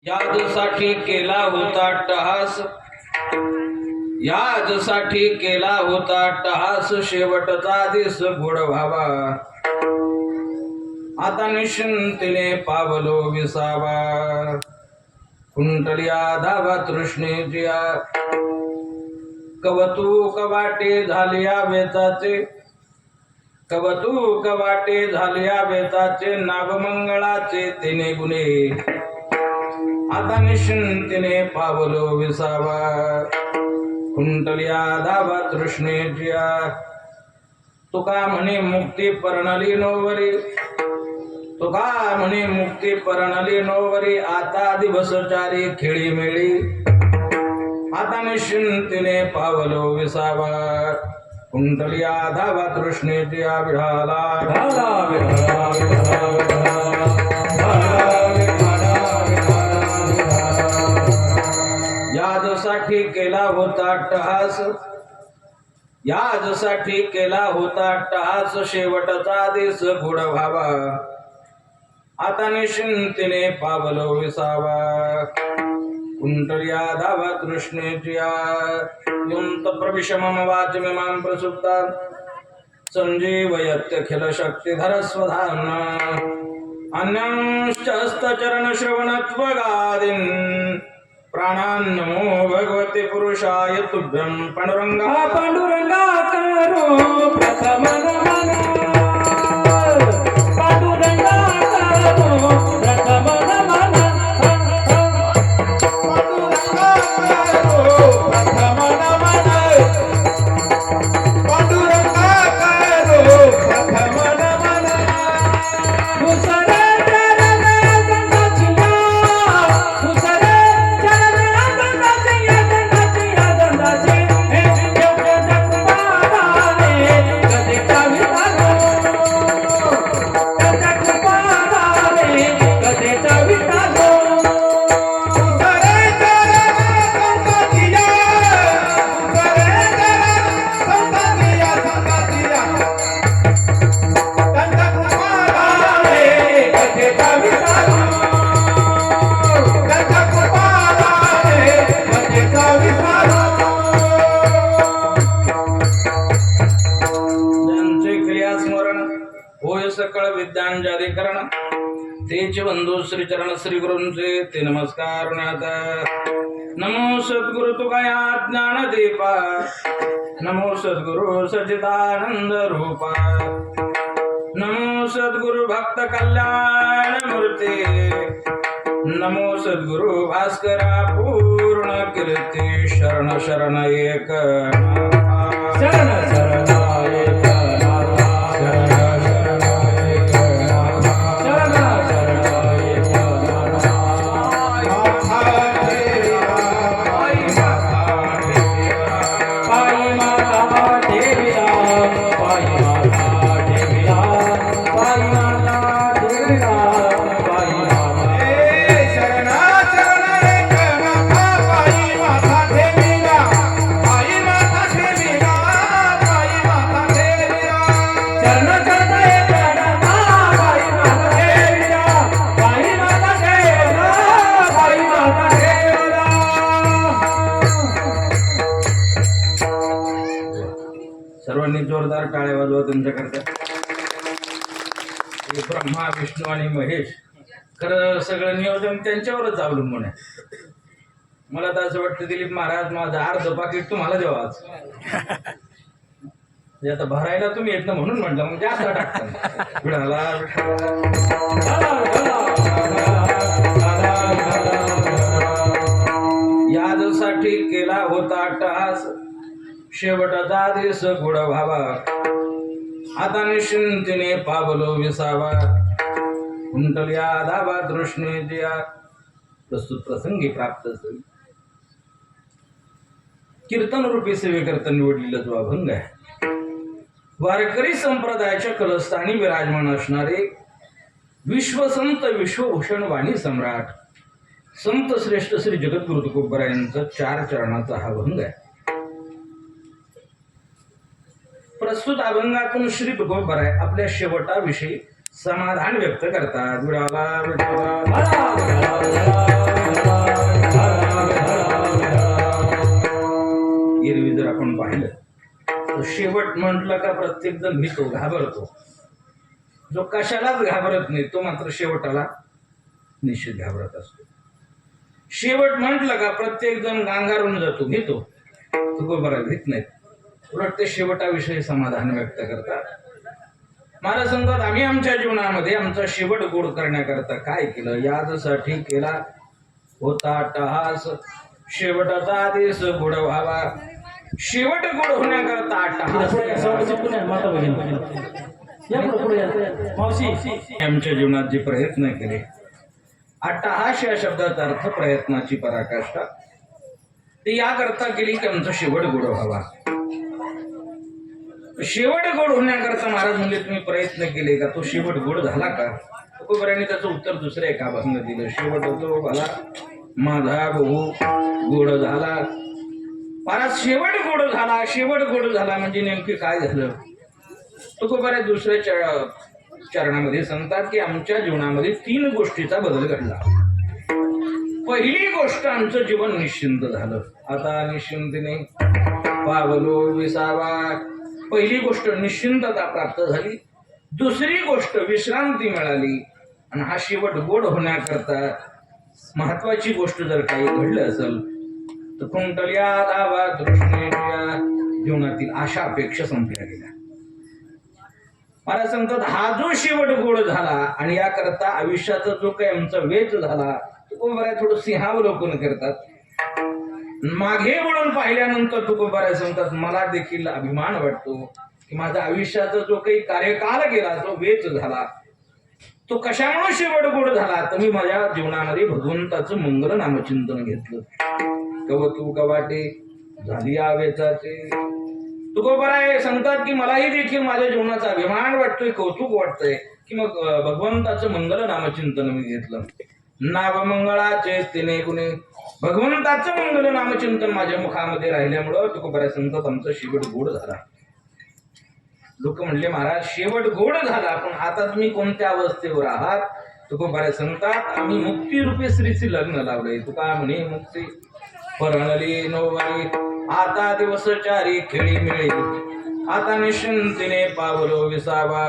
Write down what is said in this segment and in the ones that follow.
याजसाठी केला होता टहास, याजसाठी केला होता टहास, शेवटचा दिस गोड व्हावा, आता निश्चिंतीने पावलो विसावा. कुंटलिया धावा तृष्णेजिया, कवतूक वाटे झालिया वेताचे, कवतूक वाटे झालिया वेताचे, नागमंगळाचे तिने गुणे, आता निश्चिंतीने पावलो विसावा. कुंटलिया धावा तृष्णेजिया, तुका म्हणे मुक्ती परणाली नोवरी, तुका म्हणे मुक्ती परणाली नोवरी, आता दिवसचारी खेळी मेळी, आता निश्चिंतीने पावलो विसावा. कुंटलिया धावा तृष्णेजिया, विढाला ढाला विढाला विढाला याजसाठी केला होता टहास, याजसाठी केला होता टहास, शेवटचा दिस गोड व्हावा, आता निश्चिंतीने पावलो विसावा. कुंटलिया धावा तृष्णेजिया, युंत प्रविशमम वाचमिमां प्रसुप्ता, संजीवयत्यखिल शक्तिधर स्वधाम्ना, अन्यांश्च हस्तचरण श्रवणत्वगादीन्, प्राणान्नमो भगवते पुरुषाय तुभ्यं. पांडुरंगा पांडुरंगा करो प्रथम नमन, पांडुरंगा करो प्रथम नमन, पांडुरंगा करो प्रथम नमन, पांडुरंगा करो प्रथम नमन. दुसरे चरण गंगाचिया, दुसरे चरण गंगाचिया, गंगाचिया गंगाची, हे योग्य जगपालाने कधी कवितालो, जगपालाने कधी कवितालो. दुसरे चरण गंगाचिया, दुसरे चरण गंगाचिया, गंगाचिया गंगाकृपालाने कधी कवितालो, गंगाकृपालाने कधी कवितालो. ज्यांचे क्रियास्मरण होय सकळ विद्यांजाधिकरण, तेच बंधू श्रीचरण श्री गुरूंचे ते नमस्कार ज्ञाता. नमो सद्गुरु तुकाया ज्ञानदीपा, नमो सद्गुरु सच्चिदानंद रूपा, नमो सद्गुरु भक्त कल्याण मूर्ती, नमो सद्गुरु भास्करा पूर्ण कीर्ती. शरण शरण एक नाथा, शरण शरण एक नाथा, शरण शरण एक नाथा, शरण शरण एक नाथा. पायी माता ठेविला, पायी माता ठेविला, पायी माता ठेविला, पायी माता. शरण शरण एक नाथा, पायी माता ठेविला, पायी माता ठेविला, पायी माता ठेविला. शरण शरण एक नाथा, पायी माता ठेविला, पायी माता ठेविला, पायी माता ठेविला. सर्वांनी जोरदार टाळ्या वाजवा तुमच्याकरता. हे ब्रह्मा विष्णू आणि महेश, खरं सगळं नियोजन त्यांच्यावरच अवलंबून आहे. मला तर असं वाटतं दिलीप महाराज, माझं अर्ध पाकिट तुम्हाला द्यावं आज. म्हणजे आता भरायला तुम्ही येत ना म्हणून म्हटलं, मग जास्त टाकता. विढाला याजसाठी केला होता टहास, शेवटचा दिस गोड व्हावा, आता निश्चिंतीने पावलो विसावा. कुंटलिया धावा तृष्णेजिया, प्रस्तुत प्रसंगी प्राप्त असेल. कीर्तन रूपी सेवेकरता निवडलेला जो अभंग आहे, वारकरी संप्रदायाच्या कलस्थानी विराजमान असणारे विश्वसंत विश्वभूषण वाणी सम्राट संत श्रेष्ठ श्री जगद्गुरु तुकोबरा यांचा 4 चरणाचा हा अभंग आहे. प्रस्तुत अभंगातून श्री तुकोबराय आपल्या शेवटाविषयी समाधान व्यक्त करतात. विडाला विडाला शेवट म्हटलं का प्रत्येक जण भीतो, घाबरतो. जो कशालाच घाबरत नाही तो मात्र शेवटाला निश्चित घाबरत असतो. शेवट म्हटलं का प्रत्येक जण गांगारून जातो, भीतो. तुकोबरा भीत नाहीत, उलट ते शेवटाविषयी समाधान व्यक्त करतात. महाराज सांगतात, आम्ही आमच्या जीवनामध्ये आमचा शेवट गोड करण्याकरता काय केलं? यादसाठी केला होता टहास, शेवटाचा आदेश गोड व्हावा. शेवट गोड होण्याकरता अट्टहास आमच्या जीवनात जे प्रयत्न केले, अट्टहास या शब्दाचा अर्थ प्रयत्नाची पराकाष्ठा, ते याकरता केली की आमचा शेवट गोड व्हावा. शेवट गोड होण्याकरता महाराज म्हणजे तुम्ही प्रयत्न केले का? तो शेवट गोड झाला का? तुकोबरांनी त्याचं उत्तर दुसऱ्या एका भागाने दिलं. शेवट होतो भला माझा बहु गोड झाला. महाराज शेवट गोड झाला, शेवट गोड झाला म्हणजे नेमकी काय झालं? तुकोबरा दुसऱ्या चरणामध्ये सांगतात की आमच्या जीवनामध्ये 3 गोष्टीचा बदल घडला. पहिली गोष्ट, आमचं जीवन निश्चिंत झालं. आता निश्चिंतीने पावलो विसावा. पहिली गोष्ट निश्चिंतता प्राप्त झाली. दुसरी गोष्ट विश्रांती मिळाली. आणि हा शेवट गोड होण्याकरता महत्वाची गोष्ट जर काही घडलं असेल तर कुंटल्या दावा तृष्णेच्या जीवनातील आशा अपेक्षा संपल्या गेल्या. मला सांगतात, हा जो शेवट गोड झाला आणि याकरता आयुष्याचा जो काही आमचा वेच झाला तुकोबरा थोडं सिंहावलोकन करतात. मागे वळून पाहिल्यानंतर तुकोबरा सांगतात, मला देखील अभिमान वाटतो की माझ्या आयुष्याचा जो काही कार्यकाल गेला, जो वेच झाला, तो कशामुळे शेवट गोड झाला? तर मी माझ्या जीवनामध्ये भगवंताचं मंगल नामचिंतन घेतलं. कवतू कवाटे झाली आवेचाचे. तुकोबरा सांगतात की मलाही देखील माझ्या जीवनाचा अभिमान वाटतोय, कौतुक वाटतंय की मग भगवंताचं मंगल नामचिंतन मी घेतलं. नावमंगळाचे तिने गुणे, भगवंताचं मंगल नामचिंतन माझ्या मुखामध्ये राहिल्यामुळं तुकोबरा सांगतात आमचा शेवट गोड झाला. लोक म्हणले, महाराज शेवट गोड झाला, पण आता तुम्ही कोणत्या अवस्थेवर आहात? तुकोबरा सांगतात, आम्ही मुक्तीरूपी स्त्रीचे लग्न लावले. तुका म्हणे मुक्ती परणली नोवारी, आता दिवस चारी खेळी मिळे, आता निश्चिंतीने पावलो विसावा.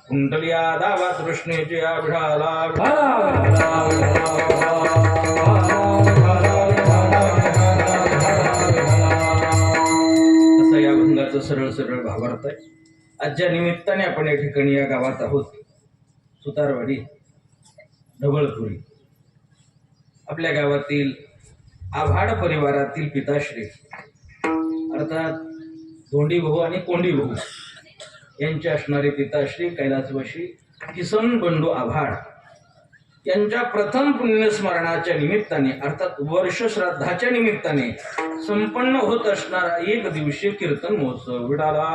कुंडलिया दावा तृष्णेची आभाळाला. असं या भंगाचं सरळ सरळ भावार्थ आहे. आज ज्या निमित्ताने आपण या ठिकाणी या गावात आहोत, सुतारवाडी ढवळपुरी, आपल्या गावातील आभाड परिवारातील पिताश्री अर्थात धोंडी भाऊ आणि कोंडी भाऊ यांचे असणारे पिताश्री कैलासवासी किसन बंडू आभाड यांच्या प्रथम पुण्यस्मरणाच्या निमित्ताने अर्थात वर्ष श्राद्धाच्या निमित्ताने संपन्न होत असणारा 1 दिवसीय कीर्तन महोत्सव विडाला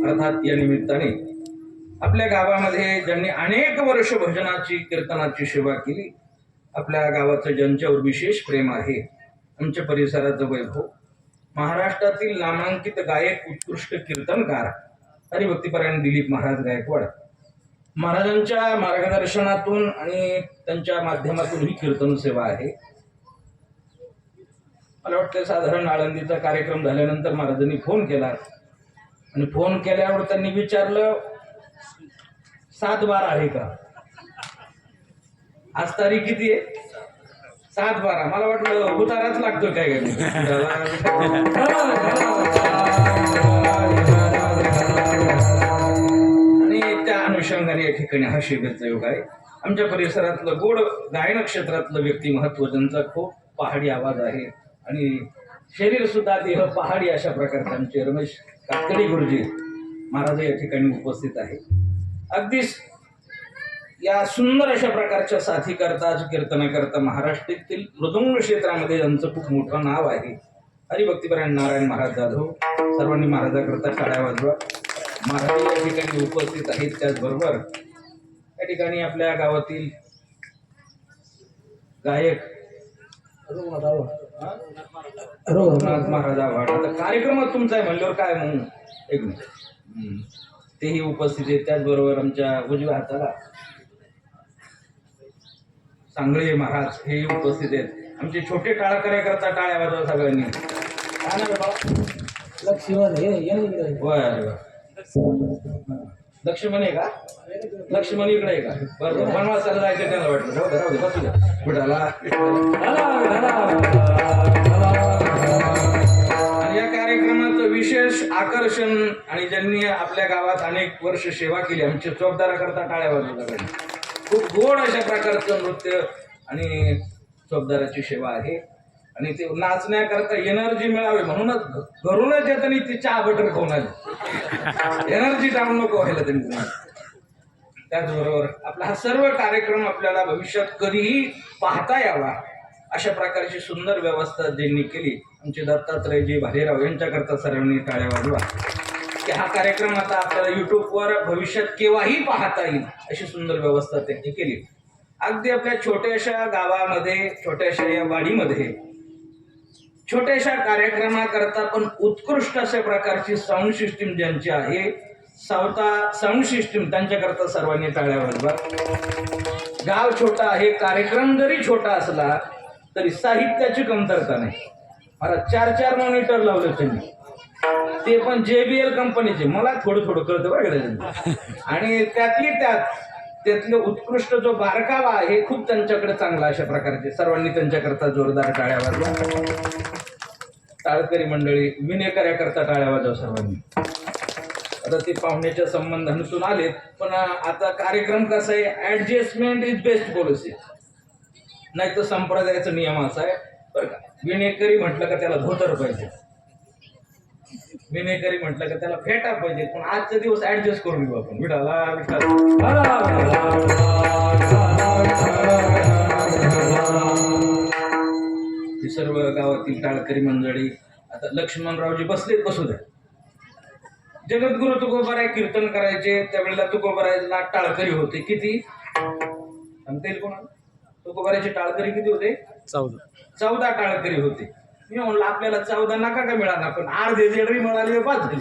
अर्थात या निमित्ताने आपल्या गावामध्ये ज्यांनी अनेक वर्ष भजनाची कीर्तनाची सेवा केली, आपल्या गावाचं ज्यांच्यावर विशेष प्रेम आहे, आमच्या परिसराचं वैभव, महाराष्ट्रातील नामांकित गायक, उत्कृष्ट कीर्तनकार हरिभक्तीपरायण दिलीप महाराज गायकवाड महाराजांच्या मार्गदर्शनातून आणि त्यांच्या माध्यमातून ही कीर्तन सेवा आहे. मला वाटतं साधारण आळंदीचा कार्यक्रम झाल्यानंतर महाराजांनी फोन केला आणि फोन केल्यावर त्यांनी विचारलं 7/12 आहे का? आज तारीख किती आहे? 7/12. मला वाटलं उताराच लागतो काय आणि त्या अनुषंगाने या ठिकाणी हा शिबिरचा योग आहे. आमच्या परिसरातलं गोड गायन क्षेत्रातलं व्यक्तिमत्व, ज्यांचा खूप पहाडी आवाज आहे आणि शरीर सुद्धा देह पहाडी, अशा प्रकारचे आमचे रमेश कातकडी गुरुजी महाराज या ठिकाणी उपस्थित आहे. अगदीच या सुंदर अशा प्रकारच्या साथी करता कीर्तन करता महाराष्ट्रातील मृदुंग क्षेत्रामध्ये यांचं खूप मोठं नाव आहे. हरिभक्तीपरायण नारायण महाराज जाधव, सर्वांनी महाराजाकरता टाळ्या वाजवा. महाराज या ठिकाणी उपस्थित आहेत. त्याचबरोबर या ठिकाणी आपल्या गावातील गायक रघुनाथ महाराज आव्हाड, आता कार्यक्रमात तुमचा आहे म्हणल्यावर काय म्हणून एक मिनिट तेही उपस्थित आहेत. त्याचबरोबर आमच्या उजव्या हाताला सांगळे महाराज हे उपस्थित आहेत. आमचे छोटे टाळकऱ्याकरता टाळ्या वाजवा सगळ्यांनी. काय ना रे बाळा? लक्ष्मण हे ये ना इकडे. बर लक्ष्मण आहे का? लक्ष्मण इकडे आहे का? बरं वनवासाला जायचं त्याला वाटलं. राहू दे बसू द्या विठाला. आणि या कार्यक्रमाचं विशेष आकर्षण आणि ज्यांनी आपल्या गावात अनेक वर्ष सेवा केली आमच्या चौकदाराकरता टाळ्या वाजवतात. खूप गोड अशा प्रकारचं नृत्य आणि चौकदाराची सेवा आहे. आणि ते नाचण्याकरता एनर्जी मिळावी म्हणूनच घरूनच येताना ती चहा बटर खाऊन आली. एनर्जी डाऊन नको व्हायला त्यांनी. त्याचबरोबर आपला हा सर्व कार्यक्रम आपल्याला भविष्यात कधीही पाहता यावा अशा प्रकारची सुंदर व्यवस्था ज्यांनी केली आमचे दत्तात्रयजी भालेराव यांच्याकरता सर्वांनी टाळ्या वाजवा. की हा कार्यक्रम आता आपल्याला युट्यूबवर भविष्यात केव्हाही पाहता येईल अशी सुंदर व्यवस्था त्यांनी केली. अगदी आपल्या छोट्याशा गावामध्ये छोट्याशा या वाडीमध्ये छोट्याशा कार्यक्रमाकरता पण उत्कृष्ट अशा प्रकारची साऊंड सिस्टीम ज्यांची आहे साऊंड सिस्टीम त्यांच्याकरता सर्वांनी टाळ्या वाजवा. गाव छोटा आहे, कार्यक्रम जरी छोटा असला तरी साहित्याची कमतरता नाही. मला 4 मॉनिटर लावले त्यांनी, ते पण JBL कंपनीचे. मला थोडं कळतं बरं का. आणि त्यातले उत्कृष्ट जो बारकावा आहे खूप त्यांच्याकडे चांगला अशा प्रकारचे सर्वांनी त्यांच्याकरता जोरदार टाळ्या वाजवा. टाळकरी मंडळी विनेकऱ्याकरता टाळ्या वाजवा सर्वांनी. आता ते पाहुण्याच्या संबंधानुसार आलेत पण आता कार्यक्रम कसा आहे ऍडजस्टमेंट इज बेस्ट पॉलिसी. नाही तर संप्रदायाचा नियम असा आहे बरं का. विनेकरी म्हटलं का त्याला धोतर पाहिजे, विनेकरी म्हटलं का त्याला फेटा पाहिजे. पण आजचा दिवस ऍडजस्ट करून घेऊ आपण. ही सर्व गावातील टाळकरी मंडळी आता लक्ष्मणरावजी बसलेत, बसू द्या. जगद्गुरु तुकोबाराय कीर्तन करायचे त्यावेळेला तुकोबारायला टाळकरी होते किती सांगता येईल कोणाला? तुकोबारायचे टाळकरी किती होते? 14 टाळकरी होते. मी म्हणलं आपल्याला 14 नका का मिळाला पण अर्धे जरी मिळाले 5 झाले.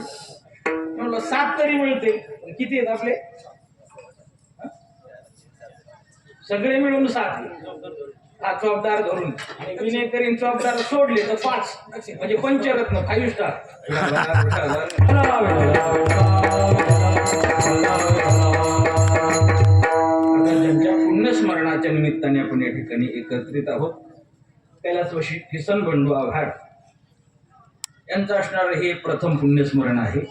म्हणलं 7 तरी मिळते. किती आहेत आपले? सगळे मिळून 7. हा चौकदार धरून आणि विनेकरीन चौकदार सोडले तर 5 म्हणजे पंचरत्न 5 स्टार. ज्यांच्या पुण्यस्मरणाच्या निमित्ताने आपण या ठिकाणी एकत्रित आहोत कैलासवासी किसन बंडू आव्हाड यांचं असणारं हे प्रथम पुण्यस्मरण आहे.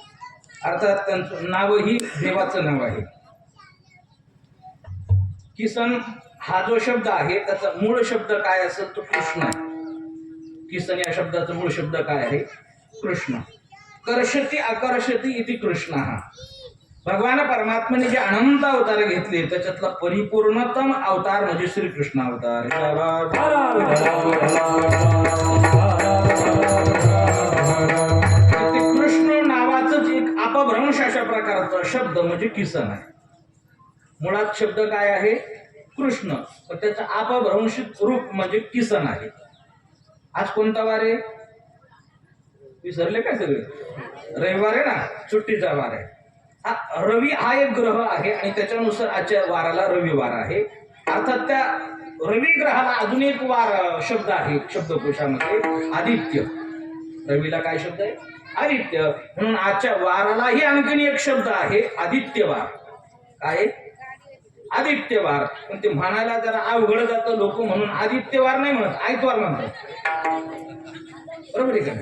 अर्थात त्यांचं नावही देवाचं नाव आहे. किसन हा जो शब्द आहे त्याचा मूळ शब्द काय असेल तो कृष्ण आहे. किसन या शब्दाचा मूळ शब्द काय आहे? कृष्ण. कर्षती आकर्षती इति कृष्ण. हा भगवान परमात्म्याने जे अनंत अवतार घेतले त्याच्यातला परिपूर्णतम अवतार म्हणजे श्रीकृष्ण अवतार. कृष्ण नावाचंच एक अपभ्रंश अशा प्रकारचा शब्द म्हणजे किसन आहे. मुळात शब्द काय आहे? कृष्ण, पण त्याचं अपभ्रंशित रूप म्हणजे किसन आहे. आज कोणता वार आहे? विसरले काय सगळे? रविवार आहे ना, सुट्टीचा वार आहे. रवी हा एक ग्रह आहे आणि त्याच्यानुसार आजच्या वाराला रविवार आहे. अर्थात त्या रवी ग्रहाला अजून एक वार शब्द आहे शब्दकोशामध्ये आदित्य. रवीला काय शब्द आहे? आदित्य. म्हणून आजच्या वारालाही आणखीन एक शब्द आहे आदित्यवार. काय? आदित्यवार. पण ते म्हणायला जरा अवघड जातं लोक म्हणून आदित्यवार नाही म्हणत, आयतवार म्हणतात. बरोबर आहे का?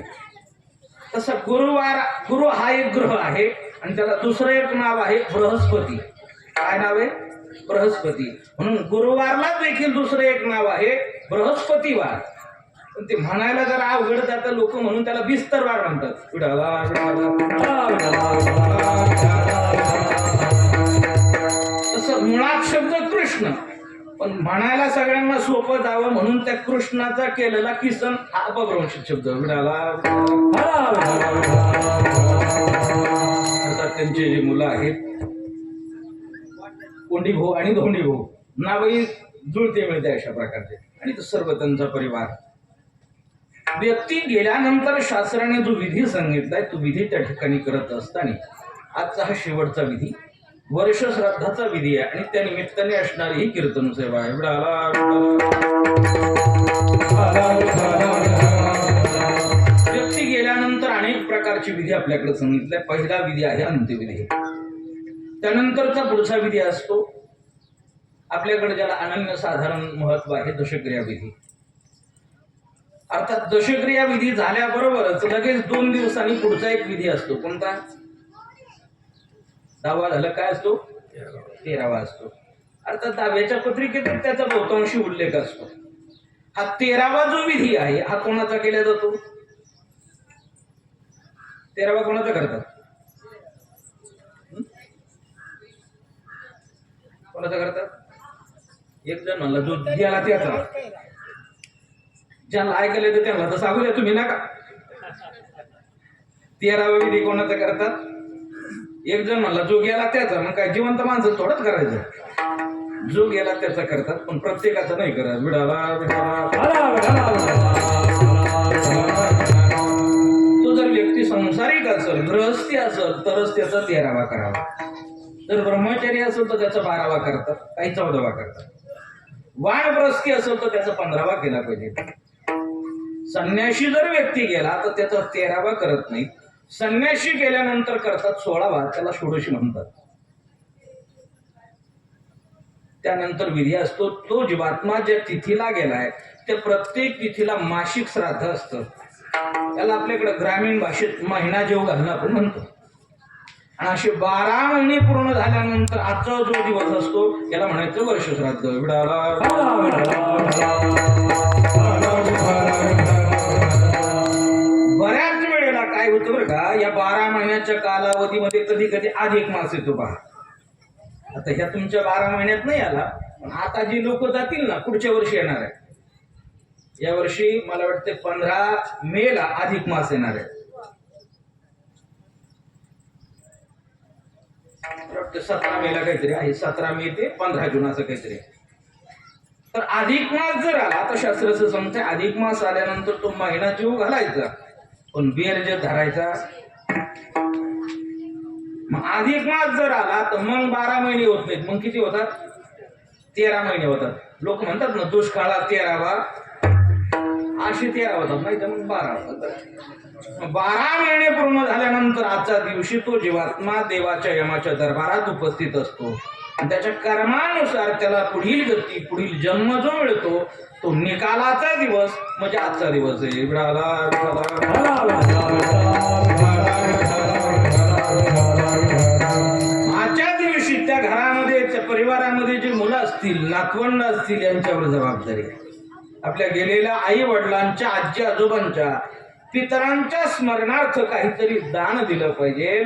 तसं गुरु हा एक ग्रह आहे आणि त्याला दुसरं एक नाव आहे बृहस्पती. काय नाव आहे? बृहस्पती. म्हणून गुरुवारला देखील दुसरं एक नाव आहे बृहस्पतीवार. पण ते म्हणायला जरा अवघड जातं लोक म्हणून त्याला बिस्तरवार म्हणतात. तसं मुळात शब्द कृष्ण पण म्हणायला सगळ्यांना सोपं जावं म्हणून त्या कृष्णाचा केलेला किसन हा अपभ्रंशित शब्द. त्यांचे जे मुलं आहेत कोंडी भाऊ आणि धोंडी भाऊ नावही जुळते मिळते अशा प्रकारचे आणि तो सर्व त्यांचा परिवार. व्यक्ती गेल्यानंतर शास्त्राने जो विधी सांगितलाय तो विधी त्या ठिकाणी करत असताना आजचा हा शेवटचा विधी वर्ष श्राद्धाचा विधी आहे आणि त्या निमित्ताने असणारी ही कीर्तन सेवा आहे. व्यक्ती गेल्यानंतर अनेक प्रकारची विधी आपल्याकडे सांगितल्या. पहिला विधी आहे अंत्यविधी. त्यानंतरचा पुढचा विधी असतो आपल्याकडे ज्याला अनन्यसाधारण महत्व आहे दशक्रिया विधी. अर्थात दशक्रिया विधी झाल्याबरोबरच लगेच 2 दिवसांनी पुढचा एक विधी असतो. कोणता? 10वा झालं काय असतो? 13वा असतो. अर्थात 10व्याच्या पत्रिकेत त्याचा बहुतांशी उल्लेख असतो. हा 13वा जो विधी आहे हा कोणाचा केला जातो? 13वा कोणाचा करतात? कोणाचा करतात? एक जण म्हणला जो गेला त्याचा. ज्यांना ऐकलं तर त्यांना तर सांगू द्या तुम्ही नका. 13वा विधी कोणाचा करतात? एक जण म्हणला जो गेला त्याचा. मग काय जिवंत माणसं थोडंच करायचं. जो गेला त्याचा करतात पण प्रत्येकाचा नाही करत. तो जर व्यक्ती संसारिक असेल, गृहस्थी असेल तरच त्याचा 13वा करावा. जर ब्रह्मचारी असेल तर त्याचा 12वा करतात, काही 14वा करतात. वानप्रस्थी असेल तर त्याचा 15वा केला पाहिजे. संन्याशी जर व्यक्ती गेला तर त्याचा 13वा करत नाही. संन्याशी गेल्यानंतर करतात 16वा. त्याला षोडशी म्हणतात. त्यानंतर विधी असतो तो जीवात्मा ज्या तिथीला गेलाय त्या प्रत्येक तिथीला मासिक श्राद्ध असतं. त्याला आपल्याकडे ग्रामीण भाषेत महिना जेव घालणं आपण म्हणतो. आणि असे 12 महिने पूर्ण झाल्यानंतर आजचा जो दिवस असतो याला म्हणायचं वर्ष श्राद्ध. बऱ्याच वेळेला काय होतं बरं का, या 12 महिन्याच्या कालावधीमध्ये कधी कधी अधिक मास येतो पहा. आता ह्या तुमच्या 12 महिन्यात नाही आला, पण आता जी लोक जातील ना पुढच्या वर्षी येणार आहे. या वर्षी मला वाटते 15 मे ला अधिक मास येणार आहे. 17 मे ला काहीतरी आहे. 17 मे ते 15 जून असं काहीतरी. तर अधिक मास जर आला तर शास्त्राचं सांगतंय अधिक मास आल्यानंतर तो महिना जीव घालायचा पण बेर जे धरायचा. मग अधिक मास जर आला तर मग 12 महिने होत नाहीत. मग किती होतात? 13 महिने होतात. लोक म्हणतात ना दुष्काळात 13वा, अशी 13 होतात, नाही तर मग 12 होतात. 12 महिने पूर्ण झाल्यानंतर आजच्या दिवशी तो जीवात्मा देवाच्या यमाच्या दरबारात उपस्थित असतो आणि त्याच्या कर्मानुसार त्याला पुढील गती, पुढील जन्म जो मिळतो तो निकालाचा दिवस म्हणजे आजचा दिवस आहे. आजच्या दिवशी त्या घरामध्ये, त्या परिवारामध्ये जे मुलं असतील, नातवंड असतील यांच्यावर जबाबदारी आहे. आपल्या गेलेल्या आई वडिलांच्या, आजी आजोबांच्या, पितरांच्या स्मरणार्थ काहीतरी दान दिलं पाहिजे.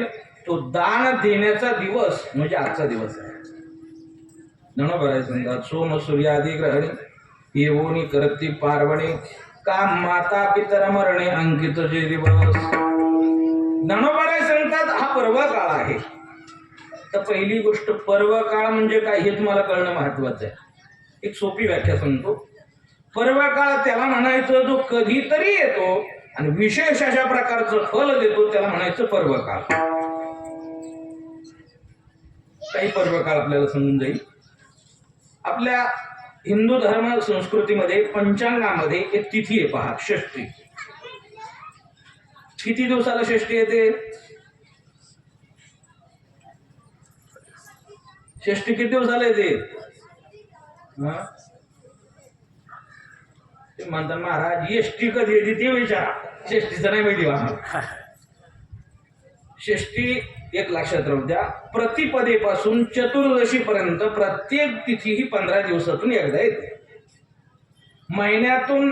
तो दान देण्याचा दिवस म्हणजे आजचा दिवस आहे. नणोबराय सांगतात सोम सूर्यादी ग्रहणे येवोनी करती पार्वणे काम माता पितर मरणे अंकित जे दिवस. नणोबराय सांगतात हा पर्व काळ आहे. तर पहिली गोष्ट पर्व काळ म्हणजे काय हे तुम्हाला कळणं महत्वाचं आहे. एक सोपी व्याख्या सांगतो. पर्व काळ त्याला म्हणायचं जो कधीतरी येतो आणि विशेष अशा प्रकारचं फल देतो त्याला म्हणायचं पर्व काळ. काही पर्व काळ आपल्याला समजून जाईल. आपल्या हिंदू धर्म संस्कृतीमध्ये पंचांगामध्ये एक तिथी आहे पहा, षष्ठी. किती दिवसाला षष्ठी येते? षष्ठी किती दिवसाला येते? ते म्हणतात महाराज एसटी कधी येते ते विचारा, षष्टीचं नाही माहिती बा. षष्ठी एक लक्षात राहू द्या, प्रतिपदेपासून चतुर्दशी पर्यंत प्रत्येक तिथी ही 15 दिवसातून एकदा येते. महिन्यातून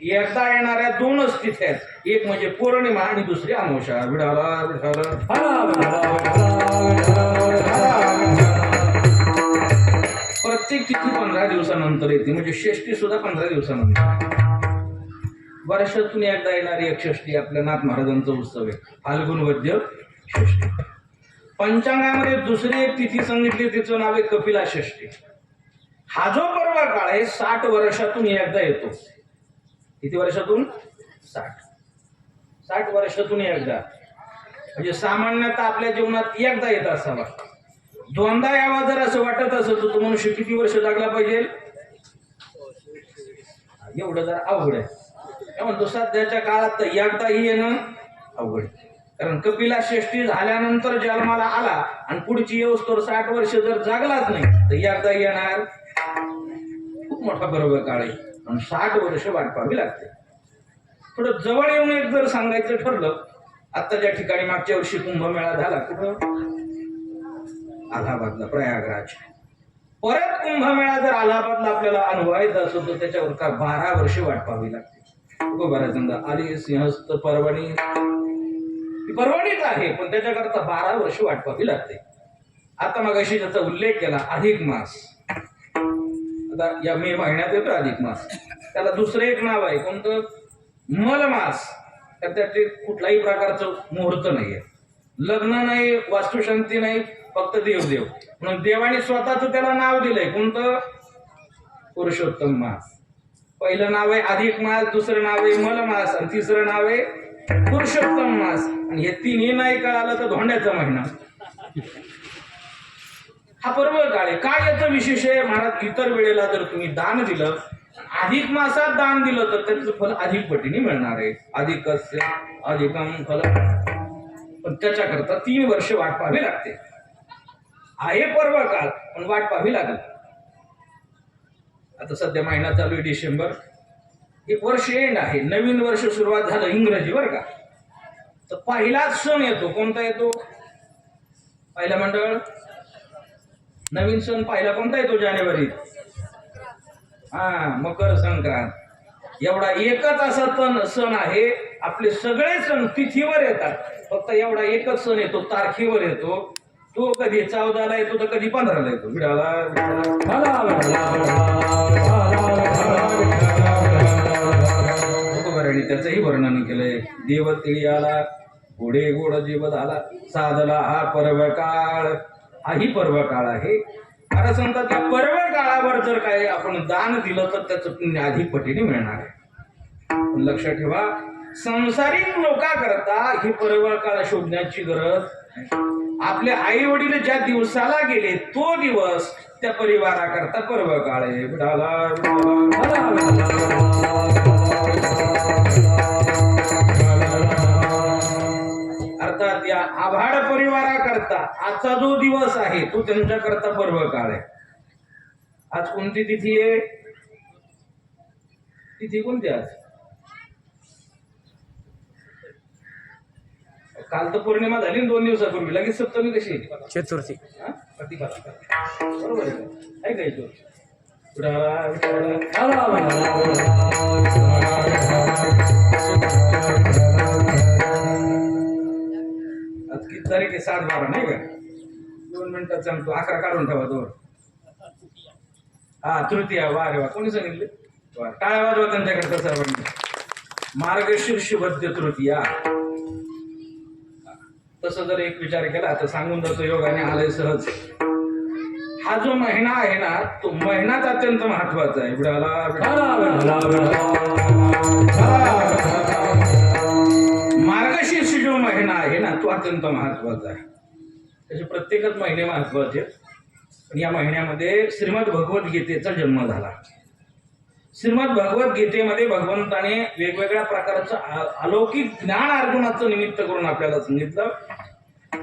एकदा येणाऱ्या 2च तिथी आहेत. एक म्हणजे पौर्णिमा आणि दुसरी अमावस्या. प्रत्येक तिथी 15 दिवसानंतर येते, म्हणजे षष्ठी सुद्धा 15 दिवसानंतर. वर्षातून एकदा येणारी एक षष्ठी आपल्या नाथ महाराजांचा उत्सव आहे, फाल्गुन वद्य षष्ठी. पंचांगामध्ये दुसरी एक तिथी सांगितली, तिचं नाव आहे कपिला षष्ठी. हा जो पर्व काळ आहे 60 वर्षातून एकदा येतो. किती वर्षातून? 60 वर्षातून एकदा. म्हणजे सामान्यतः आपल्या जीवनात एकदा येत असावा. दोनदा यावा जर असं वाटत असेल तर तो मनुष्य किती वर्ष जगला पाहिजे? एवढं जर अवघड आहे. काय म्हणतो सध्याच्या काळात तर एकदाही येणं अवघड आहे. कारण कपिला षष्ठी झाल्यानंतर जन्माला आला आणि पुढची येऊस्तोवर 60 वर्ष जर जागलाच नाही तर एकदा येणार खूप मोठा बरोबर काळ आहे आणि 60 वर्ष वाट पाहावी लागते. थोडं जवळ येऊन एक जर सांगायचं ठरलं, आता ज्या ठिकाणी मागच्या वर्षी कुंभमेळा झाला कुठं, अलाहाबादला, प्रयागराज. परत कुंभमेळा जर अलाहाबादला आपल्याला अनुभवायचा असो तर त्याच्यावर का 12 वर्ष वाट पाहावी लागते. बऱ्याच समजा आली सिंहस्थ पर्वणी, ती पर्वणीच आहे पण त्याच्याकरता 12 वर्ष वाट पाहावी लागते. आता मगाशी ज्याचा उल्लेख केला अधिक मास, आता या मे महिन्यात येतो अधिक मास, त्याला दुसरं एक नाव आहे कोणतं, मलमास. तर त्याचे कुठल्याही प्रकारचं मुहूर्त नाहीये, लग्न नाही, वास्तुशांती नाही, फक्त देवदेव. म्हणून देवाने स्वतःच त्याला नाव दिलंय कोणतं, पुरुषोत्तम मास. पहिलं नाव आहे अधिक मास, दुसरं नाव आहे मलमास आणि तिसरं नाव आहे पुरुषोत्तम मास. आणि हे तिन्ही नाही कळालं तर धोंड्याचा महिना. हा पर्व काळ आहे. काय याचं विशेष आहे महाराज, इतर वेळेला जर तुम्ही दान दिलं, अधिक मासात दान दिलं तर त्याचं फल अधिक पटीने मिळणार आहे. अधिकस्य अधिकम फल. पण त्याच्याकरता 3 वर्ष वाट पाहावी लागते. आहे पर्व काळ पण वाट पाहावी लागेल. आता सध्या महिना चालू आहे डिसेंबर, एक वर्ष एंड आहे, नवीन वर्ष सुरुवात झालं इंग्रजी बरं का. तर पहिलाच सण येतो, कोणता येतो, पहिला मंडळ, नवीन सण पहिला कोणता येतो जानेवारीत, मकर संक्रांत. एवढा एकच असा सण आहे. आपले सगळे सण तिथीवर येतात, फक्त एवढा एकच सण येतो तारखेवर येतो. तो कधी 14ला येतो तर कधी 15ला येतो. आणि त्याचंही वर्णन केलंय. देव तिळी आला, गोडे गोड जीव झाला, साधला हा पर्व काळ. हाही पर्व काळ आहे. आता समजा त्या पर्व काळावर जर काय आपण दान दिलं तर त्याचं पुण्य अधिक पटीने मिळणार आहे. पण लक्षात ठेवा, संसारिक लोकांकरता ही पर्व काळ शोधण्याची गरज. आपले आई वडील ज्या दिवसाला गेले तो दिवस त्या परिवाराकरता पर्व काळ आहे. अर्थात या आभाड परिवाराकरता आजचा जो दिवस आहे तो त्यांच्याकरता पर्व काळ आहे. आज कोणती तिथी आहे, तिथी कोणती आज, काल तर पौर्णिमा झाली 2 दिवसापूर्वी, लगेच सप्तमी कशी आहे, चतुर्थी. बरोबर आहे का येतो. आज किती तारीख आहे, 7/12 नाही का, 2 मिनिटात सांगतो, 11 काढून ठेवा 2. तृतीया. वा रे वा, कोणी सांगितले, टाळ्या वाजवा त्यांच्याकडे सर्वांनी. मार्गशीर्ष वद्य तृतीया. तसं जर एक विचार केला तर सांगून जातो योगाने आलंय सहज. हा जो महिना आहे ना तो महिनाच अत्यंत महत्वाचा आहे. मार्गशीर्ष जो महिना आहे ना तो अत्यंत महत्वाचा आहे. त्याचे प्रत्येकच महिने महत्वाचे. पण या महिन्यामध्ये श्रीमद भगवद्गीतेचा जन्म झाला. श्रीमद भगवद्गीतेमध्ये भगवंताने वेगवेगळ्या प्रकारचं अलौकिक ज्ञान अर्जुनाचं निमित्त करून आपल्याला सांगितलं.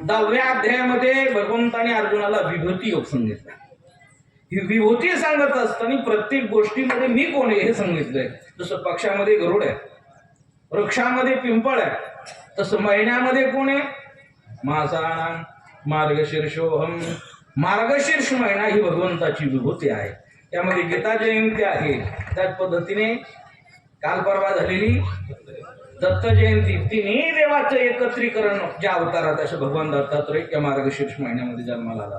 10व्या अध्यायामध्ये भगवंताने अर्जुनाला विभूती योग सांगितला. ही विभूती सांगत असताना प्रत्येक गोष्टीमध्ये मी कोण आहे हे सांगितलंय. जसं पक्षामध्ये गरुड आहे, वृक्षामध्ये पिंपळ आहे, तसं महिन्यामध्ये कोण आहे, मासानां मार्गशीर्षोहम. मार्गशीर्ष महिना ही भगवंताची विभूती आहे. त्यामध्ये गीता जयंती आहे, त्याच पद्धतीने काल परवा झालेली दत्त जयंती, तिन्ही देवाचं एकत्रीकरण ज्या अवतारात असं भगवान दत्तात्रय या मार्गशीर्ष महिन्यामध्ये जन्माला आला.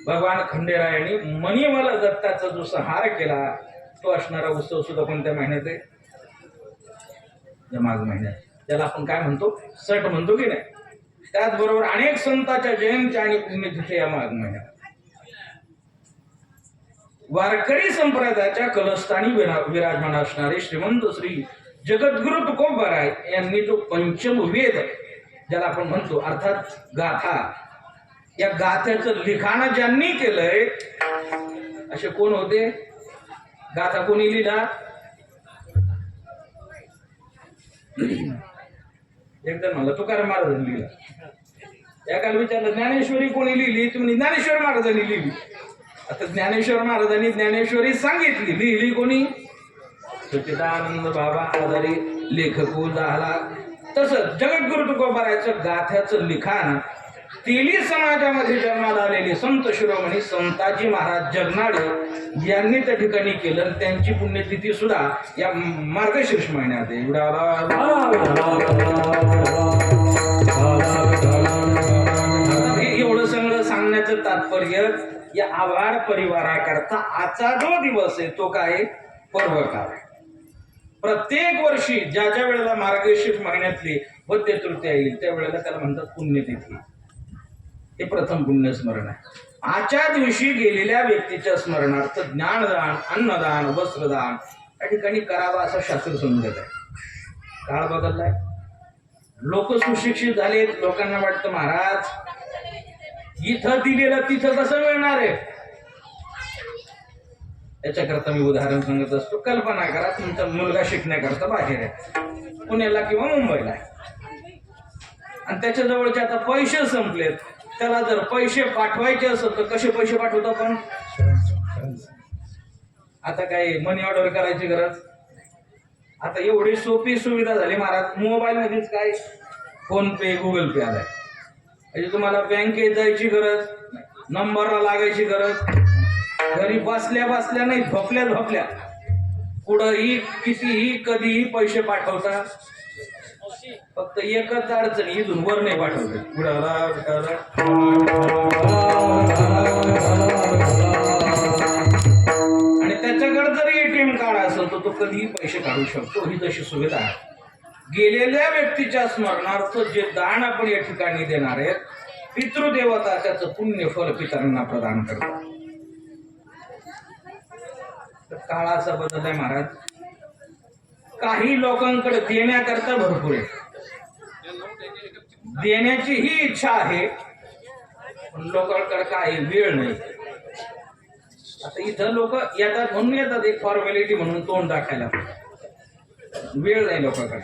भगवान खंडेरायाने मणिमल दत्ताचा जो संहार केला तो असणारा उत्सव सुद्धा कोणत्या महिन्यात आहे, या माघ महिन्यात. त्याला आपण काय म्हणतो, सट म्हणतो की नाही. त्याचबरोबर अनेक संतांच्या जयंत्या आणि पुण्यतिथी या माघ महिन्यात. वारकरी संप्रदायाच्या कलस्थानी विराजमान असणारे श्रीमंत श्री जगद्गुरु तुकोबाराय यांनी जो पंचम वेद ज्याला आपण म्हणतो अर्थात गाथा या गाथ्याचं लिखाण ज्यांनी केलंय असे कोण होते? गाथा कोणी लिहिला? एकदा मला तुकाराम महाराजांनी लिहिला. एकाला विचारलं ज्ञानेश्वरी कोणी लिहिली? तुम्ही ज्ञानेश्वर महाराजांनी लिहिली. आता ज्ञानेश्वर महाराजांनी ज्ञानेश्वरी सांगितली, लिहिली कोणी? सच्चिदानंद बाबा आजारी लेखकू झाला. तसंच जगद्गुरु तुकोबारायचं गाथ्याचं लिखाण तेली समाजामध्ये जन्माला आलेले संत शिरोमणी संताजी महाराज जगनाडे यांनी त्या ठिकाणी केलं. त्यांची पुण्यतिथी सुद्धा या मार्गशीर्ष महिन्यात आहे. एवढं सगळं सांगण्याचं तात्पर्य या आभार परिवाराकरता आजचा जो दिवस आहे तो काय? पर्वकाळ. प्रत्येक वर्षी ज्या ज्या वेळेला मार्गशीर्ष महिन्यातली वद्य तृतीया येईल त्या वेळेला त्याला म्हणतात पुण्यतिथी. हे प्रथम पुण्यस्मरण आहे. आजच्या दिवशी गेलेल्या व्यक्तीच्या स्मरणार्थ ज्ञानदान, अन्नदान, वस्त्रदान या ठिकाणी करावं असं शास्त्र समजत आहे. काळ बदललाय, लोक सुशिक्षित झालेत. लोकांना वाटतं महाराज इथं दिलेलं तिथं कसं मिळणार आहे. याच्याकरता मी उदाहरण सांगत असतो. कल्पना करा तुमचा मुलगा शिकण्याकरता बाहेर आहे, पुण्याला किंवा मुंबईला आहे, आणि त्याच्या जवळचे आता पैसे संपलेत. त्याला जर पैसे पाठवायचे असेल तर कसे पैसे पाठवतो आपण? आता काय मनी ऑर्डर करायची गरज? आता एवढी सोपी सुविधा झाली महाराज. मोबाईल मध्येच काय फोन पे, गुगल पे आलाय. म्हणजे तुम्हाला बँकेत जायची गरज, नंबरला लागायची गरज. घरी बसल्या बसल्या नाही, झोपल्या झोपल्या कुठंही कितीही कधीही पैसे पाठवता. फक्त एकच अडचण, इथून वर नाही पाठवते. आणि त्याच्याकडे जर एटीएम कार्ड असेल तर तो कधीही पैसे काढू शकतो. ही तशी सुविधा आहे. गेलेल्या व्यक्तीच्या स्मरणार्थ जे दान आपण या ठिकाणी देणार आहेत, पितृदेवता त्याचं पुण्य फल पितरांना प्रदान करतात. काळाचा बदल आहे महाराज. काही लोकांकडे देण्याकरता भरपूर आहे, देण्याची ही इच्छा आहे, पण लोकांकडे काही वेळ नाही. आता इथं लोक येतात म्हणून येतात, एक फॉर्मॅलिटी म्हणून तोंड दाखायला. वेळ नाही लोकांकडे.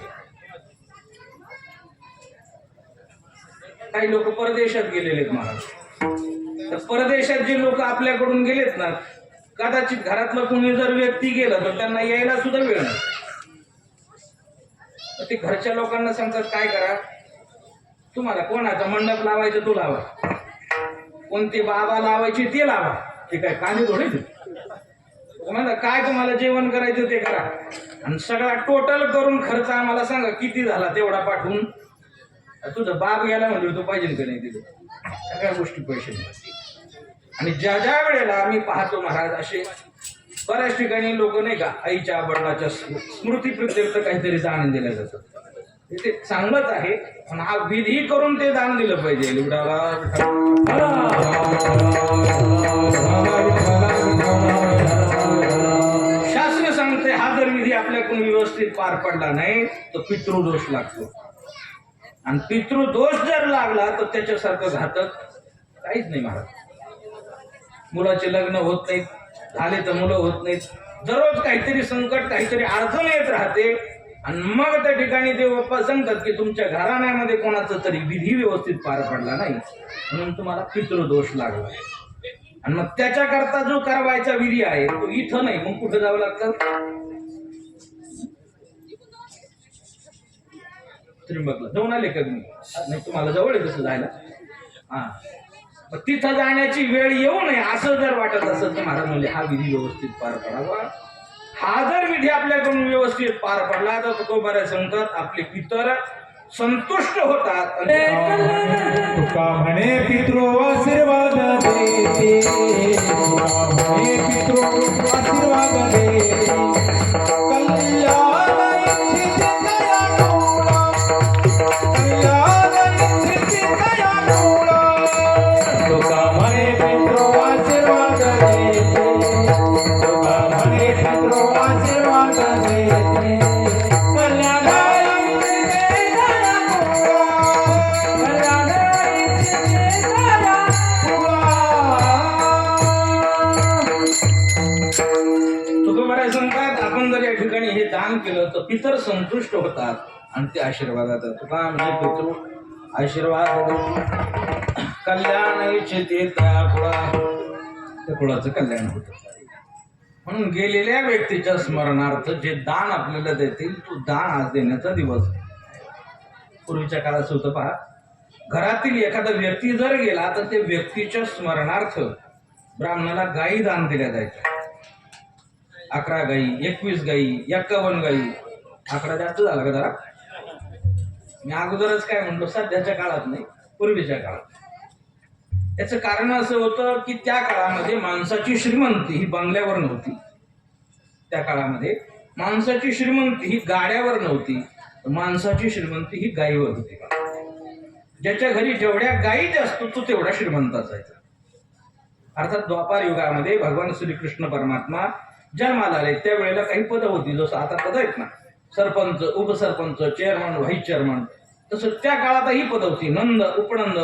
काही लोक परदेशात गेलेले आहेत महाराज. तर परदेशात जे लोक आपल्याकडून गेलेत ना, कदाचित घरातलं कोणी जर व्यक्ती गेलं तर त्यांना यायला सुद्धा वेळ नाही. ते घरच्या लोकांना सांगतात काय करा, तुम्हाला कोणाचा मंडप लावायचं तो लावा, कोणते बाबा लावायचे ते लावा. ते काय कांदे थोडे तुम्हाला काय तुम्हाला जेवण करायचं ते करा, आणि सगळा टोटल करून खर्च आम्हाला सांगा किती झाला तेवढा पाठवून. तुझं बाप गेला म्हणजे तो पाहिजे का नाही तिथे सगळ्या गोष्टी पैसे. आणि ज्या ज्या वेळेला आम्ही पाहतो महाराज, असे बऱ्याच ठिकाणी लोक नाही का आईच्या वडिलाच्या स्मृतीप्रित्यर्थ काहीतरी दान दिलं जातं. ते चांगलंच आहे, पण हा विधी करून ते दान दिलं पाहिजे. शास्त्र सांगते हा जर विधी आपल्याकडून व्यवस्थित पार पडला नाही तर पितृदोष लागतो. आणि पितृदोष जर लागला तर त्याच्यासारखं घातक काहीच नाही महाराज. मुलाचे लग्न होत नाहीत, झाले तर मुलं होत नाहीत. दररोज काहीतरी संकट, काहीतरी अडचण येत राहते. आणि मग त्या ठिकाणी ते बाप्पा सांगतात की तुमच्या घराण्यामध्ये कोणाचा तरी विधी व्यवस्थित पार पडला नाही म्हणून तुम्हाला पितृदोष लागला. आणि मग त्याच्याकरता जो करावायचा विधी आहे तो इथं नाही, मग कुठं जावं लागतं? त्रिंबकला जाऊन आले का तुम्ही? नाही, तुम्हाला जवळ आहे कसं जायला. हा, तिथं जाण्याची वेळ येऊ नये असं जर वाटत असेल तर महाराज म्हणजे हा विधी व्यवस्थित पार पडावा. हा जर विधी आपल्याकडून व्यवस्थित पार पडला तर तो बऱ्याच सांगतात आपले पितर संतुष्ट होतात. तुका म्हणे पितृ आशीर्वाद देते, तुका म्हणे पितृ आशीर्वाद देते, कल्याण इच्छिते दयाळूला, कल्याण इच्छिते दयाळूला. तुका म्हणे पितृ आशीर्वाद देते, तुका म्हणे पितृ आशीर्वाद देते, कल्याण इच्छिते दयाळूला, कल्याण इच्छिते दयाळूला. तर पितर संतुष्ट होतात आणि ते आशीर्वाद देतात. तुका म्हणजे पितृ आशीर्वाद कल्याण इच्छिते त्या कुळाचं कल्याण होतं. म्हणून गेलेल्या व्यक्तीच्या स्मरणार्थ जे दान आपल्याला देतील तो दान आज देण्याचा दिवस. पूर्वीच्या काळात होतं पहा, घरातील एखादा व्यक्ती जर गेला तर ते व्यक्तीच्या स्मरणार्थ ब्राह्मणाला गायी दान दिल्या जायच्या. 11 गायी, 21 गायी, 51 गायी. आकडा जास्त झाला का जरा? मी अगोदरच काय म्हणतो, सध्याच्या काळात नाही, पूर्वीच्या काळात. याचं कारण असं होतं की त्या काळामध्ये माणसाची श्रीमंती ही बंगल्यावर नव्हती. त्या काळामध्ये माणसाची श्रीमंती ही गाड्यावर नव्हती, माणसाची श्रीमंती ही गायीवर होती. ज्याच्या घरी जेवढ्या गायी जास्त तो तेवढा श्रीमंत असायचा. अर्थात द्वापार युगामध्ये भगवान श्रीकृष्ण परमात्मा जन्माला आले त्यावेळेला काही पदं होती, जसं आता पद आहेत ना, सरपंच, उपसरपंच, चेअरमन, व्हाईस चेअरमन, तसं त्या काळातही पद होती. नंद, उपनंद,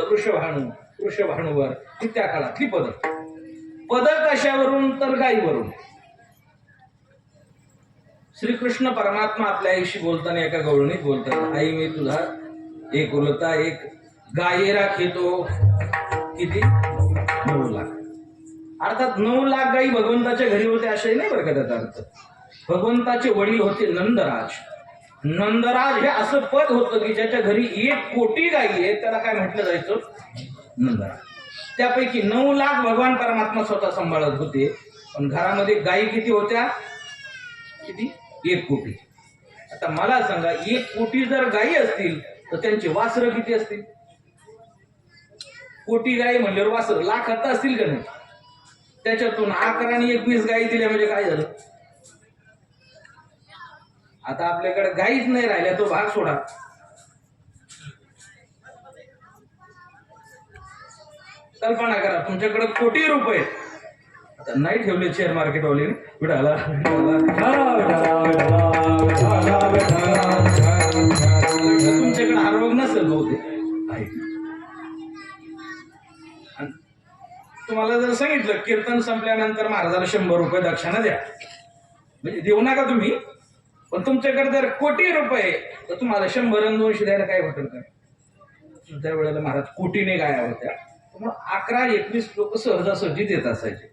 वृषभानुवर ही त्या काळातली पद कशावरून? तर गायीवरून. श्रीकृष्ण परमात्मा आपल्या आईशी बोलताना एका गवळणीत बोलतात, आई मी तुझा एक उलता एक गायी राखितो. किती? 9 लाख. अर्थात 9 लाख गायी भगवंताच्या घरी होते अशाही नाही बरं का त्याचा अर्थ. भगवंताचे वडील होते नंदराज. नंदराज हे असं पद होतं की ज्याच्या घरी 1 कोटी गायी आहेत त्याला काय म्हटलं जायचं? नंदराज. त्यापैकी 9 लाख भगवान परमात्मा स्वतः सांभाळत होते. पण घरामध्ये गायी किती होत्या? किती? 1 कोटी. आता मला सांगा, 1 कोटी जर गायी असतील तर त्यांची वासरं किती असतील? कोटी गायी म्हणल्यावर वासरं लाखात असतील का नाही? त्याच्यातून 11 आणि 21 गायी दिल्या म्हणजे काय झालं? आता आपल्याकडे गायीच नाही राहिल्या, तो भाग सोडा. कल्पना करा, तुमच्याकडे कोटी रुपये आता नाही ठेवले शेअर मार्केटवाले, विडाला तुमच्याकडे हा रोग नसेल बहुतेक. तुम्हाला जर सांगितलं कीर्तन संपल्यानंतर महाराजाला 100 रुपये दक्षिणा द्या, म्हणजे देऊ नका तुम्ही, पण तुमच्याकडे जर कोटी रुपये तर तुम्हाला 100 आणि 200 द्यायला काय वाटेल का? त्या वेळेला महाराज कोटीने गाया होत्या, त्यामुळे 11-21 लोक सहजासहजी देत असायचे.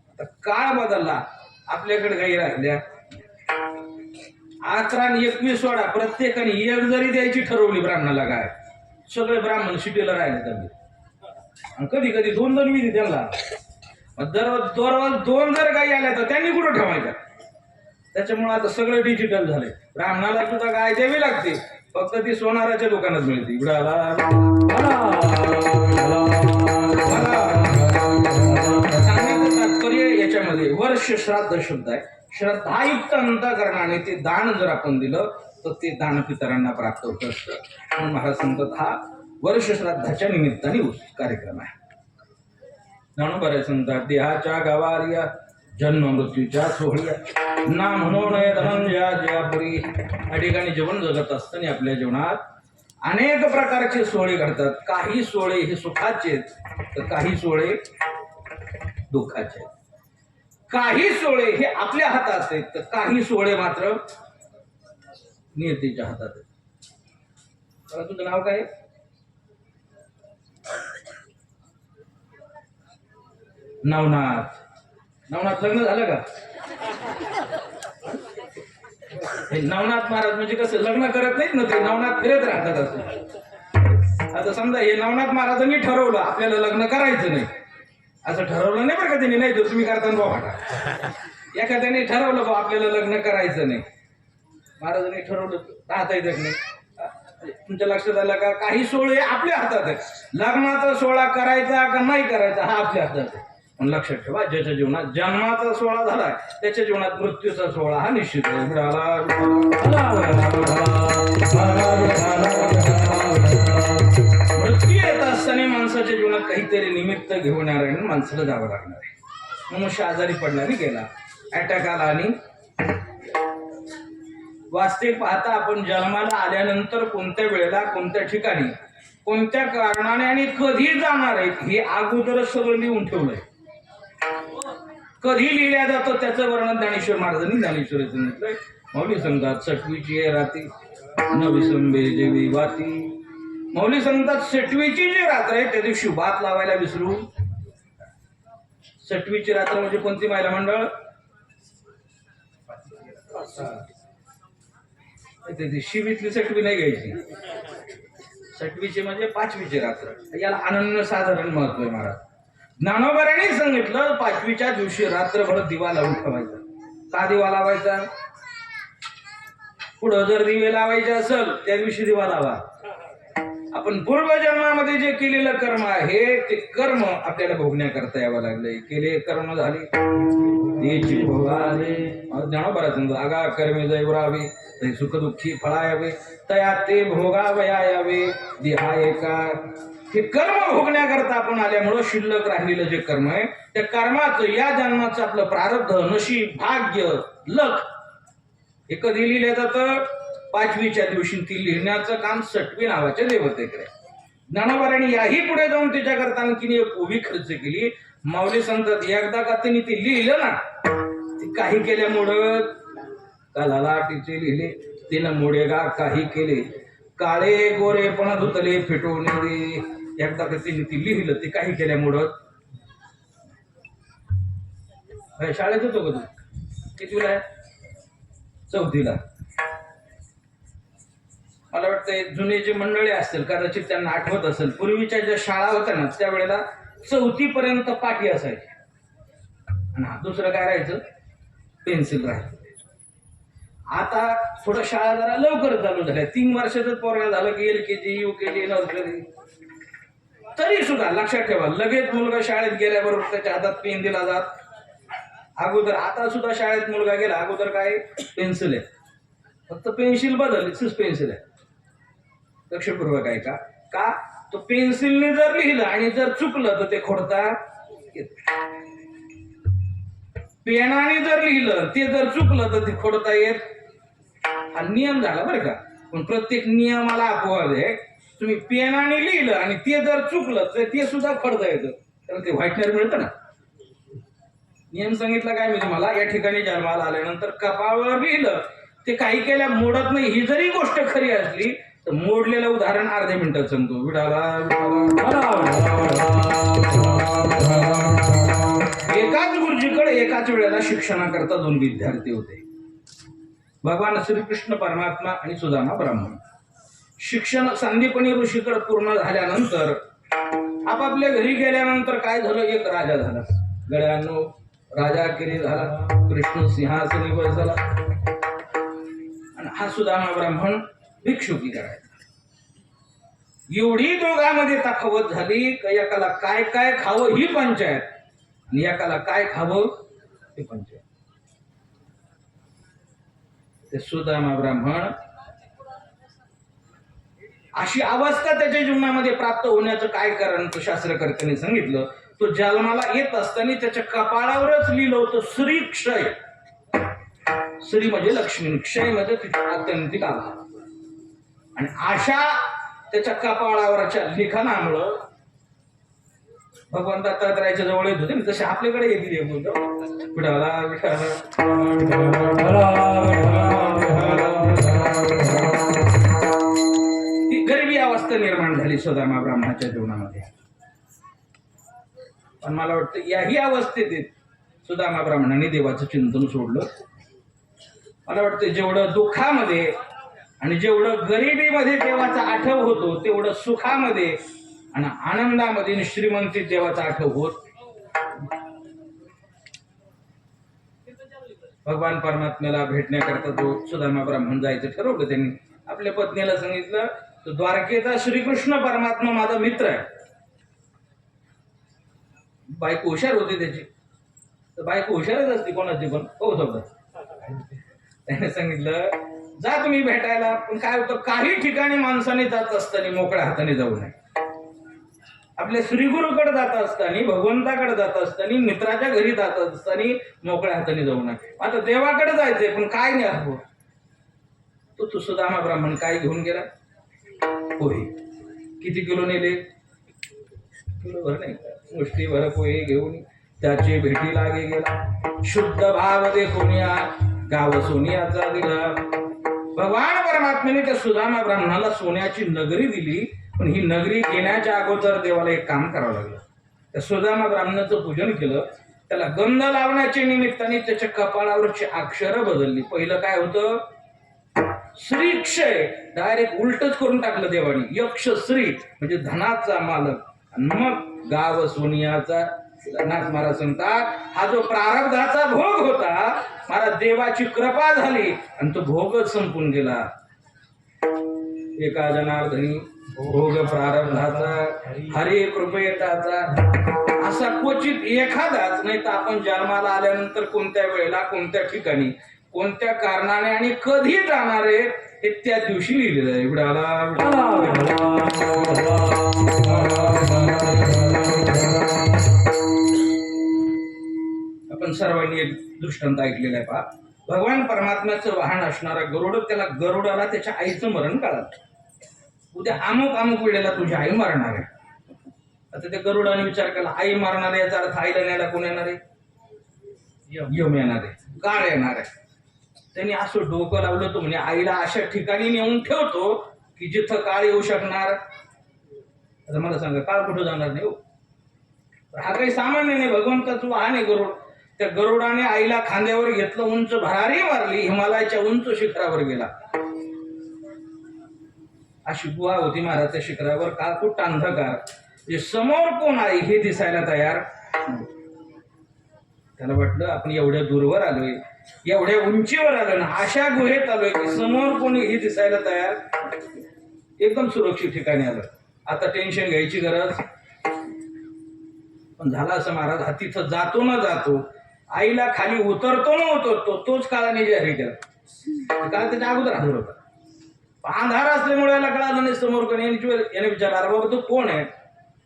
आता काळ बदलला, आपल्याकडे गाई राहिल्या 11 आणि 21 सोडा, प्रत्येकाने 1 जरी द्यायची ठरवली ब्राह्मणाला गाय, सगळे ब्राह्मण सिटीला राहिले त्यांनी. कधी कधी 2-2 विधी त्यांना. दररोज 2 जर गायी आल्या तर त्यांनी कुठं ठेवायच्या? त्याच्यामुळे आता सगळं डिजिटल झालंय. ब्राह्मणाला सुद्धा गाय द्यावी लागते, फक्त ती सोनाराच्या दुकानात मिळते. सांगण्याचं तात्पर्य याच्यामध्ये वर्ष श्राद्ध शब्द आहे. श्रद्धायुक्त अंतःकरणाने ते दान जर आपण दिलं तर ते दान पितरांना प्राप्त होत असतं. म्हणून महाराज सांगतात हा वर्ष श्राद्धाच्या निमित्ताने कार्यक्रम आहे. म्हणून बरे सांगतात, देहाच्या गवारिया जन्म मृत्यूच्या सोहळ्या ना म्हणून धनंजयापुरी. या ठिकाणी जीवन जगत असताना आपल्या जीवनात अनेक प्रकारचे सोहळे घडतात. काही सोहळे हे सुखाचे तर काही सोहळे दुःखाचे. काही सोहळे हे आपल्या हातात आहेत तर काही सोहळे मात्र नियतीच्या हातात आहेत. तुझं नाव काय? नवनाथ. नवनाथ लग्न झालं का? हे नवनाथ महाराज म्हणजे कसं लग्न करत नाहीत ना, ते नवनाथ फिरत राहतात असं. आता समजा हे नवनाथ महाराजांनी ठरवलं आपल्याला लग्न करायचं नाही, असं ठरवलं नाही बरं का त्यांनी, नाही तर तुम्ही करताना बाबा एखाद्याने ठरवलं बा आपल्याला लग्न करायचं नाही, महाराजांनी ठरवलं राहता येत नाही. तुमच्या लक्षात आलं का? काही सोहळे आपल्या हातात आहेत. लग्नाचा सोहळा करायचा का नाही करायचा हा आपल्या हातात आहे. पण लक्षात ठेवा, ज्याच्या जीवनात जन्माचा सोहळा झाला त्याच्या जीवनात मृत्यूचा सोहळा हा निश्चित आहे. मृत्यू येत असताना माणसाच्या जीवनात काहीतरी निमित्त घेऊन येणार आहे, माणसाला जावं लागणार आहे. मनुष्य आजारी पडला आणि गेला, अटॅक आला आणि वास्तविक पाहता आपण जन्माला आल्यानंतर कोणत्या वेळेला, कोणत्या ठिकाणी, कोणत्या कारणाने आणि कधी जाणार आहेत हे अगोदरच सगळं लिहून ठेवलंय. कधी लिहिल्या जातं त्याचं वर्णन ज्ञानेश्वर महाराजांनी ज्ञानेश्वरीचं म्हटलंय. मौली संतात सटवीची आहे राती न विसंबे जेवी वाती. मौली संतात सटवीची जी रात्र आहे त्या दिवशी भात लावायला विसरू. सटवीची रात्र म्हणजे कोणती महिला मंडळ? त्याची शिवीतली सटवी नाही घ्यायची. सटवीची म्हणजे पाचवीची रात्र. याला अनन्य साधारण महत्व आहे महाराज. ज्ञानोबारांनी सांगितलं पाचवीच्या दिवशी रात्रभर दिवा लावून ठेवायचा. का दिवा लावायचा? पुढं जर दिवे लावायचे असेल त्या दिवशी दिवा लावा. आपण पूर्वजन्मामध्ये जे केलेलं कर्म आहे ते कर्म आपल्याला भोगण्याकरता यावं लागलंय. केले कर्म झाले तेची भोगाले. ज्ञानोबा सांगतो आगा कर्मे जैवरावे ते सुखदुःखी फळायावे तया ते भोगावया यावे देहाये का. हे कर्म भोगण्याकरता आपण आल्यामुळं शिल्लक राहिलेलं जे कर्म आहे त्या कर्माचं या जन्माचं आपलं प्रारब्ध नशीब भाग्य लक हे कधी लिहिलं जातं? पाचवीच्या दिवशी. ती लिहिण्याचं काम सटवी नावाच्या देवतेकडे. ज्ञानोबारांनी याही पुढे जाऊन त्याच्याकरता आणखीन एक उभी खर्च केली. माऊली सांगतात एकदा का त्यांनी ते लिहिलं ना ती काही केल्यामुळं कालाला तिचे लिहिले तिनं मुडेगा काही केले काळे गोरे पण धुतले फिटवून दे. एकदा का तिने ती लिहिलं ते काही केल्यामुळं. शाळेत होतो का तू? कितीला आहे? चौथीला. मला वाटतं जुने जे मंडळी असतील कदाचित त्यांना आठवत असेल पूर्वीच्या ज्या शाळा होत्या ना त्यावेळेला 4थी पर्यंत पाटी असायची आणि दुसरं काय राहायचं? पेन्सिल राहायचं. आता थोडं शाळा जरा लवकर चालू झाल्या. 3 वर्षाचं पोरगा झालं की LKG UKG नर्सरी. तरी सुद्धा लक्षात ठेवा लगेच मुलगा शाळेत गेल्याबरोबर त्याच्या हातात पेन दिला जात. अगोदर आता सुद्धा शाळेत मुलगा गेला अगोदर काय? पेन्सिल आहे. फक्त पेन्सिल बदल पेन्सिल आहे. लक्षपूर्वक आहे का? का तो पेन्सिलने जर लिहिलं आणि जर चुकलं तर ते खोडता येत. पेनाने जर लिहिलं ते जर चुकलं तर ते खोडता येत. हा नियम झाला बरं का. पण प्रत्येक नियमाला अपवाद आहे. तुम्ही पेनाने लिहिलं आणि ते जर चुकलं तर ते सुद्धा खोडता येतं. तर ते व्हाईटनर मिळतं ना. नियम सांगितला काय मी तुम्हाला? या ठिकाणी जन्माला आल्यानंतर कपाळावर लिहिलं ते काही केल्या मोडत नाही. ही जरी गोष्ट खरी असली तर मोडलेलं उदाहरण अर्ध्या मिनिटात सांगतो. एकाच गुरुजीकडे एकाच वेळेला शिक्षणाकरता 2 विद्यार्थी होते. भगवान श्रीकृष्ण परमात्मा आणि सुदामा ब्राह्मण. शिक्षण संदीपनी ऋषीकडे पूर्ण झाल्यानंतर आपापल्या घरी गेल्यानंतर काय झालं? एक राजा झाला. गड्यांनो राजा केली झाला. कृष्ण सिंहासनी बसला आणि हा सुदामा ब्राह्मण भिक्षुकी करायचा. एवढी दोघांमध्ये तफावत झाली की एकाला काय काय खावं ही पंचायत आणि एकाला काय खावं ही पंचायत. ते सुदामा ब्राह्मण अशी अवस्था त्याच्या जीवनामध्ये प्राप्त होण्याचं काय कारण तो शास्त्रकर्त्यांनी सांगितलं. तो जन्माला येत असताना त्याच्या कपाळावरच लिहिलं होतं श्री क्षय. श्री म्हणजे लक्ष्मी, क्षय म्हणजे तिचा आत्यंतिक आभार. आणि अशा त्याच्या कपाळावरच्या लिखाणामुळं भगवान दत्तात्रयाच्या जवळ येत होते ना तसे आपल्याकडे येतील. विठाला विठाला ती गरिबी अवस्था निर्माण झाली सुदामा ब्राह्मणाच्या जीवनामध्ये. पण मला वाटतं याही अवस्थेत सुदामा ब्राह्मणाने देवाचं चिंतन सोडलं. मला वाटतं जेवढं दुःखामध्ये आणि जेवढं गरिबीमध्ये देवाचा आठव होतो तेवढं सुखामध्ये आणि आनंदामध्ये आणि श्रीमंतीत देवाचा आठव होत. भगवान परमात्म्याला भेटण्याकरता तो सुदामा ब्राह्मण जायचं ठरवलं. त्यांनी आपल्या पत्नीला सांगितलं तो द्वारकेचा श्रीकृष्ण परमात्मा माझा मित्र आहे. बायको हुशार होती त्याची. तर बायको हुशारच असते कोणाची पण. हो समजा त्याने सांगितलं जा तुम्ही भेटायला. पण काय होतं काही ठिकाणी माणसाने जात असताना मोकळ्या हाताने जाऊ नये. आपल्या श्रीगुरूकडे जात असताना भगवंताकडे जात असताना मित्राच्या घरी जात असताना मोकळ्या हाताने जाऊ नये. आता देवाकडे जायचंय पण काय नाही असो. तो सुदामा ब्राह्मण काय घेऊन गेला? पोहे. किती किलो नेले? किलोभर नाही मुष्टीभर पोहे घेऊन त्याचे भेटी लागे गेला. शुद्ध भाव देखून गाव सोनियाचा दिला. भगवान परमात्म्याने त्या सुदामा ब्राह्मणाला सोन्याची नगरी दिली, पण ही नगरी घेण्याच्या अगोदर देवाला एक काम करावं लागलं. त्या सुदामा ब्राह्मणाचं पूजन केलं, त्याला गंध लावण्याच्या निमित्ताने त्याच्या कपाळावरची अक्षरं बदलली. पहिलं काय होतं? श्रीक्षय, डायरेक्ट उलटच करून टाकलं देवानी. यक्ष श्री म्हणजे धनाचा मालक, आणि मग गाव सोनियाचा. नाथ महाराज सांगतात, हा जो प्रारब्धाचा भोग होता, महाराज देवाची कृपा झाली आणि तो भोगच संपून गेला. एका जनार्दनी भोग प्रारब्धाचा, हरी कृपेताचा. असा क्वचित एखादाच, नाही तर आपण जन्माला आल्यानंतर कोणत्या वेळेला, कोणत्या ठिकाणी, कोणत्या कारणाने आणि कधी जाणार आहे हे त्या दिवशी लिहिलेलं आहे. आपण सर्वांनी एक दृष्टांत ऐकलेला आहे. पहा, भगवान परमात्म्याचं वाहन असणारा गरुड, त्याला गरुडाला त्याच्या आईचं मरण कळलं. उद्या अमुक अमुक वेळेला तुझी आई मरणार आहे. आता त्या गरुडाने विचार केला, आई मरणार आहे याचा अर्थ आईला न्यायला कोण येणार आहे? यम येणार आहे, काळ येणार आहे. त्यांनी असं डोकं लावलं तो म्हणजे आईला अशा ठिकाणी नेऊन ठेवतो की जिथं काळ येऊ शकणार. आता मला सांगा, काळ कुठं जाणार नाही हो. हा काही सामान्य नाही, भगवंताचं वाहन आहे गरुड. त्या गरुडाने आईला खांद्यावर घेतलं, उंच भरारी मारली, हिमालयाच्या उंच शिखरावर गेला. अशी गुहा होती महाराजच्या शिखरावर. काळकुट्ट अंधकार, म्हणजे समोर कोण आहे हे दिसायला तयार. त्याला वाटलं आपण एवढ्या दूरवर आलोय, एवढ्या उंचीवर आलोय ना, अशा गुहेत आलोय की समोर कोणी हे दिसायला तयार. एकदम सुरक्षित ठिकाणी आलं. आता टेन्शन घ्यायची गरज. पण झाला असं महाराज, हा तिथं जातो ना जातो, आईला खाली उतरतो ना उतरतो, तोच काळाने जाहीर केला. काळ त्याच्या अगोदर हजर होता. अंधार असल्यामुळे याला कळालं नाही समोर कोण. याने विचारला, अरे बाबा तू कोण आहे?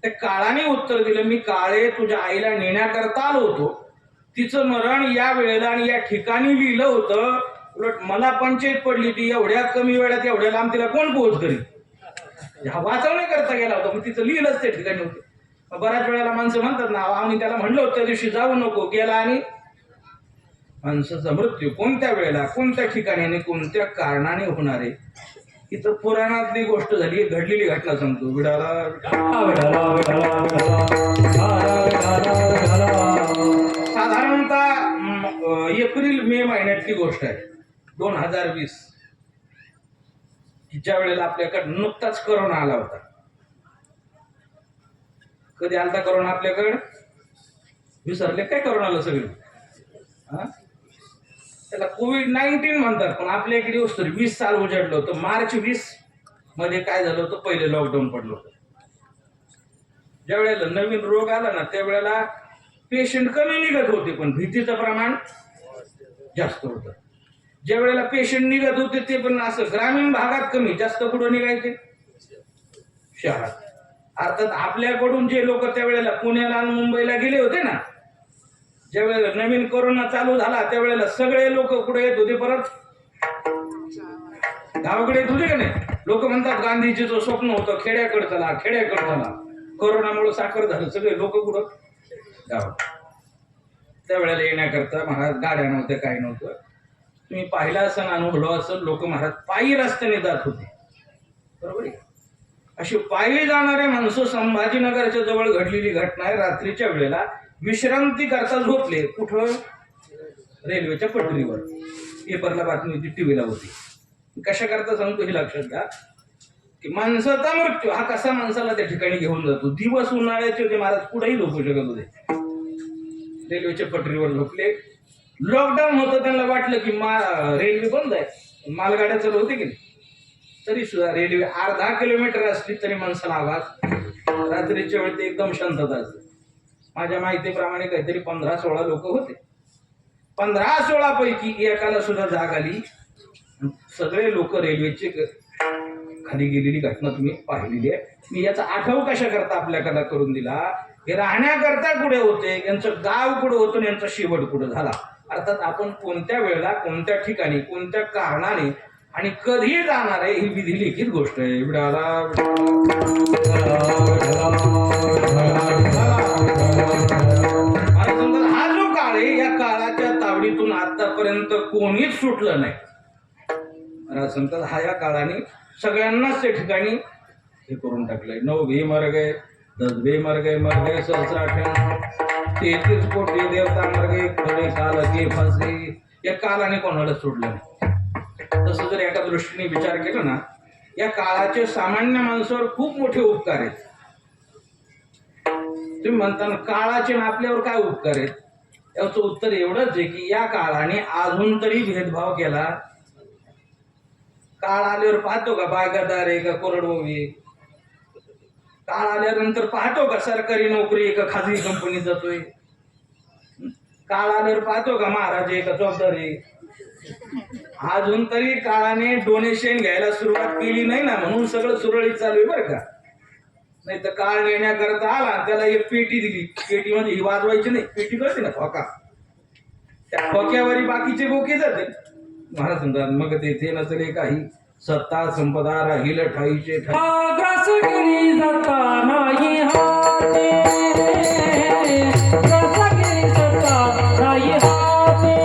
त्या काळाने उत्तर दिलं, मी काळे तुझ्या आईला नेण्याकरता आलो होतो. तिचं मरण या वेळेला आणि या ठिकाणी लिहिलं होतं. उलट मला पंचायत पडली होती, एवढ्या कमी वेळात एवढ्या लांब तिला कोण पोहोच करी. हा वाचवण्याकरता गेला होता, मग तिचं लिहिलंच त्या ठिकाणी होतं. बऱ्याच वेळेला माणसं म्हणतात ना, आम्ही त्याला म्हणलो त्या दिवशी जाऊ नको, गेला आणि माणसाचा मृत्यू कोणत्या वेळेला, कोणत्या ठिकाणी आणि कोणत्या कारणाने होणार आहे. इथं पुराणातली गोष्ट झाली, घडलेली घटना सांगतो. साधारणतः एप्रिल मे महिन्यातली गोष्ट आहे, 2020. ज्या वेळेला आपल्याकडे नुकताच करोना आला होता. कधी आलता करोना आपल्याकडे? विसरले काय करोनाला सगळे? त्याला कोविड-19 म्हणतात, पण आपल्या इकडे येऊस तरी 20 साल उजाडलं होतं. मार्च 20 मध्ये काय झालं होतं? पहिले लॉकडाऊन पडलं होतं. ज्या वेळेला नवीन रोग आला ना, त्यावेळेला पेशंट कमी निघत होते, पण भीतीचं प्रमाण जास्त होतं. ज्या वेळेला पेशंट निघत होते ते पण असं ग्रामीण भागात कमी, जास्त कुठं निघायचे? शहरात. अर्थात आपल्याकडून जे लोक त्यावेळेला पुण्याला आणि मुंबईला गेले होते ना, ज्या वेळेला नवीन कोरोना चालू झाला त्यावेळेला सगळे लोक कुठे येत होते? परत गावाकडे येत होते का नाही? लोक म्हणतात गांधीजीचं स्वप्न होतं खेड्याकडे चला, खेड्याकडे चला. कोरोनामुळे साखर झालं, सगळे लोक कुठं? गावात. त्यावेळेला येण्याकरता महाराज गाड्या नव्हत्या, काही नव्हतं. तुम्ही पाहिला असं, अनुभवलं असं, लोक महाराज पायी रस्त्याने जात होते. बरोबर आहे. अशी पायी जाणारे माणसं संभाजीनगरच्या जवळ घडलेली घटना आहे. रात्रीच्या वेळेला विश्रांती करता झोपले. कुठं? रेल्वेच्या पटरीवर. पेपरला बातमी होती, टीव्हीला होती. कशा करता सांगतो हे लक्षात घ्या की माणसाचा मृत्यू हा कसा माणसाला त्या ठिकाणी घेऊन जातो. दिवस उन्हाळ्याचे होते महाराज, कुठेही झोपू शकत होते. रेल्वेच्या पटरीवर झोपले. लॉकडाऊन होतं, त्यांना वाटलं की रेल्वे बंद आहे, मालगाड्या चालू होते की नाही, तरी सुद्धा रेल्वे अर्धा किलोमीटर असली तरी माणसाला आवाज. रात्रीच्या वेळी ते एकदम शांतता असते. माझ्या माहितीप्रमाणे काहीतरी 15-16 लोक होते. 15-16 पैकी एकाला सुद्धा जाग आली. सगळे लोक रेल्वेचे खाली गेलेली घटना तुम्ही पाहिलेली आहे. मी याचा आठव कशा करता आपल्याकडे करून दिला. हे राहण्याकरता कुठे होते, यांचं गाव कुठं होतं, यांचा शेवट कुठं झाला. अर्थात आपण कोणत्या वेळेला, कोणत्या ठिकाणी, कोणत्या कारणाने आणि कधी जाणार आहे ही विधी लिखित गोष्ट आहे. हा जो काळ आहे, या काळाच्या तावडीतून आतापर्यंत कोणीच सुद्धा नाही. महाराज सांगतात हा या काळाने सगळ्यांनाच त्या ठिकाणी हे करून टाकलंय. 9 भी मर गए, 10 भी मर गए सहस्राठ्याण्णव, 33 कोटी देवता मर गए, खडे काल के फासे. या काळाने कोणाला सोडलं नाही. तसं जर एका दृष्टीने विचार केला ना, या काळाचे सामान्य माणसावर खूप मोठे उपकार आहेत. तुम्ही म्हणता ना काळाचे ना आपल्यावर काय उपकार आहेत, याचं उत्तर एवढंच आहे की या काळाने अजून तरी भेदभाव केला. काळ आल्यावर पाहतो का बागायतदार आहे का कोरडवाहू आहे. काळ आल्यानंतर पाहतो का सरकारी नोकरी आहे का खाजगी कंपनीत जातोय. काळ आल्यावर पाहतो का महाराज आहे का जबाबदार आहे. अजून तरी काळाने डोनेशन घ्यायला सुरुवात केली नाही ना, म्हणून सगळं सुरळीत चालू आहे बरं का. नाही तर काळ नेण्याकरता आला त्याला एक पेटी दिली. पेटी म्हणजे ही वाजवायची नाही, पेटी कळते ना खोका, त्या खोक्यावरी बाकीचे बोके जाते. महाराज म्हणतात मग तेथे नसले काही, सत्ता संपदा राहील ठाईचे ठाई. ग्रास गिरी जाता नाही हाते, ग्रास गिरी जाता नाही हाते,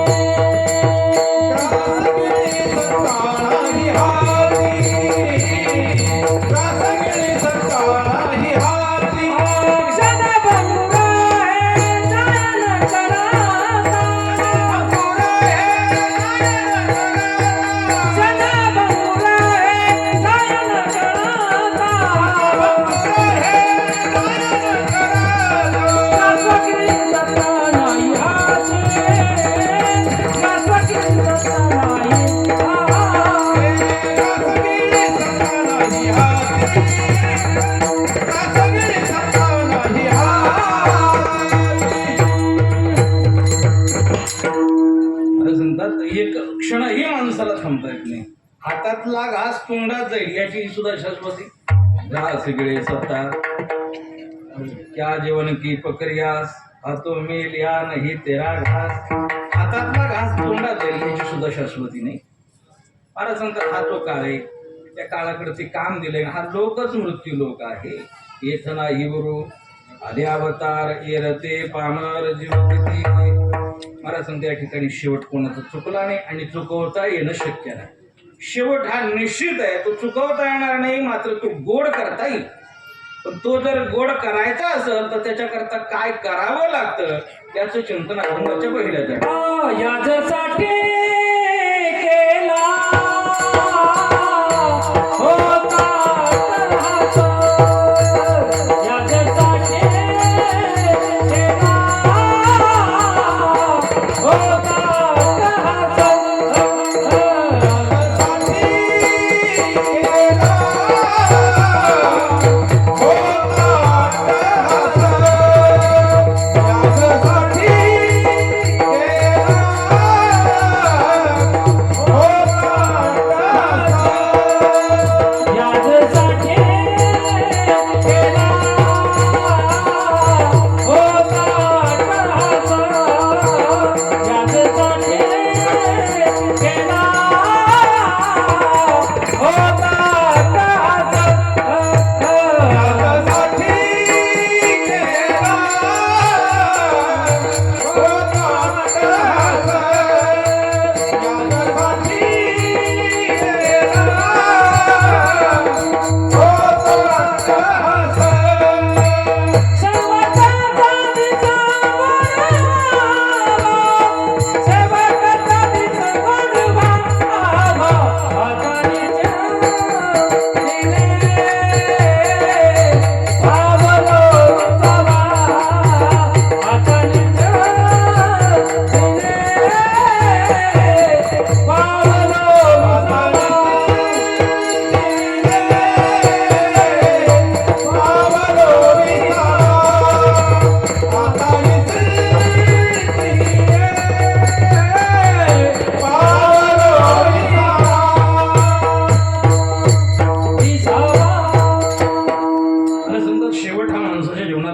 ग्रास गिरी जाता नाही हाते, ग्रास गिरी जाता नाही हाते. अक्षर बंगा है नयन कराता, बंगा है नयन कराता, अक्षर बंगा है नयन कराता, बंगा है नयन कराता. ग्रास गिरी जाता नाही हाते, ग्रास गिरी जाता नाही हाते, ग्रास गिरी जाता नाही हाते, ग्रास गिरी जाता नाही हाते. महाराज म्हणतात एक क्षणही माणसाला थांबता येत नाही. हातातला घास तोंडात जाईल याची सुद्धा शाश्वती. घास गिळे सत्ता क्या जीवन की प्रक्रियास, हातो मेल या नाही तेरा घास. हातातला घास तोंडात जाईल याची सुद्धा शाश्वती नाही. महाराज सांगतात हा जो काळ आहे त्या काळाकडे ते काम दिलंय. हा लोकच मृत्यू लोक आहे. येथ नाही गुरु आदि अवतार येरते पामर जीवती. महाराज सांगते या ठिकाणी शेवट कोणाचा चुकला नाही आणि चुकवता येणं शक्य नाही. शेवट हा निश्चित आहे, तो चुकवता येणार नाही, मात्र तो गोड करता येईल. पण तो जर गोड करायचा असेल तर त्याच्याकरता काय करावं लागतं याचं चिंतन अभंगाच्या पहिल्या जागी. याच्यासाठी केला होता तऱ्हाच, याच्यासाठी केला होता तऱ्हाच, याच्यासाठी केला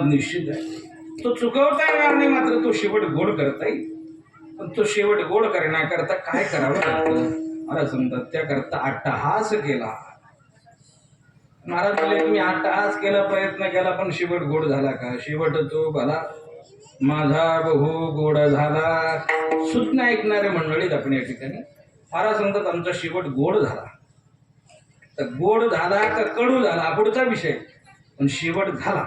निश्चित आहे. तो चुकवता येणार नाही, मात्र तो शेवट गोड करता येईल. पण तो शेवट गोड करण्याकरता काय करावं लागतं मला समजत. त्याकरता अट्टहास केला. महाराज बोलले तुम्ही अट्टहास केला, प्रयत्न केला, पण शेवट गोड झाला का? शेवट तो भला माझा बहु गोड झाला. सूचना ऐकणारे मंडळीत आपण या ठिकाणी महाराज सांगतात आमचा शेवट गोड झाला. तर गोड झाला का कडू झाला पुढचा विषय, पण शेवट झाला.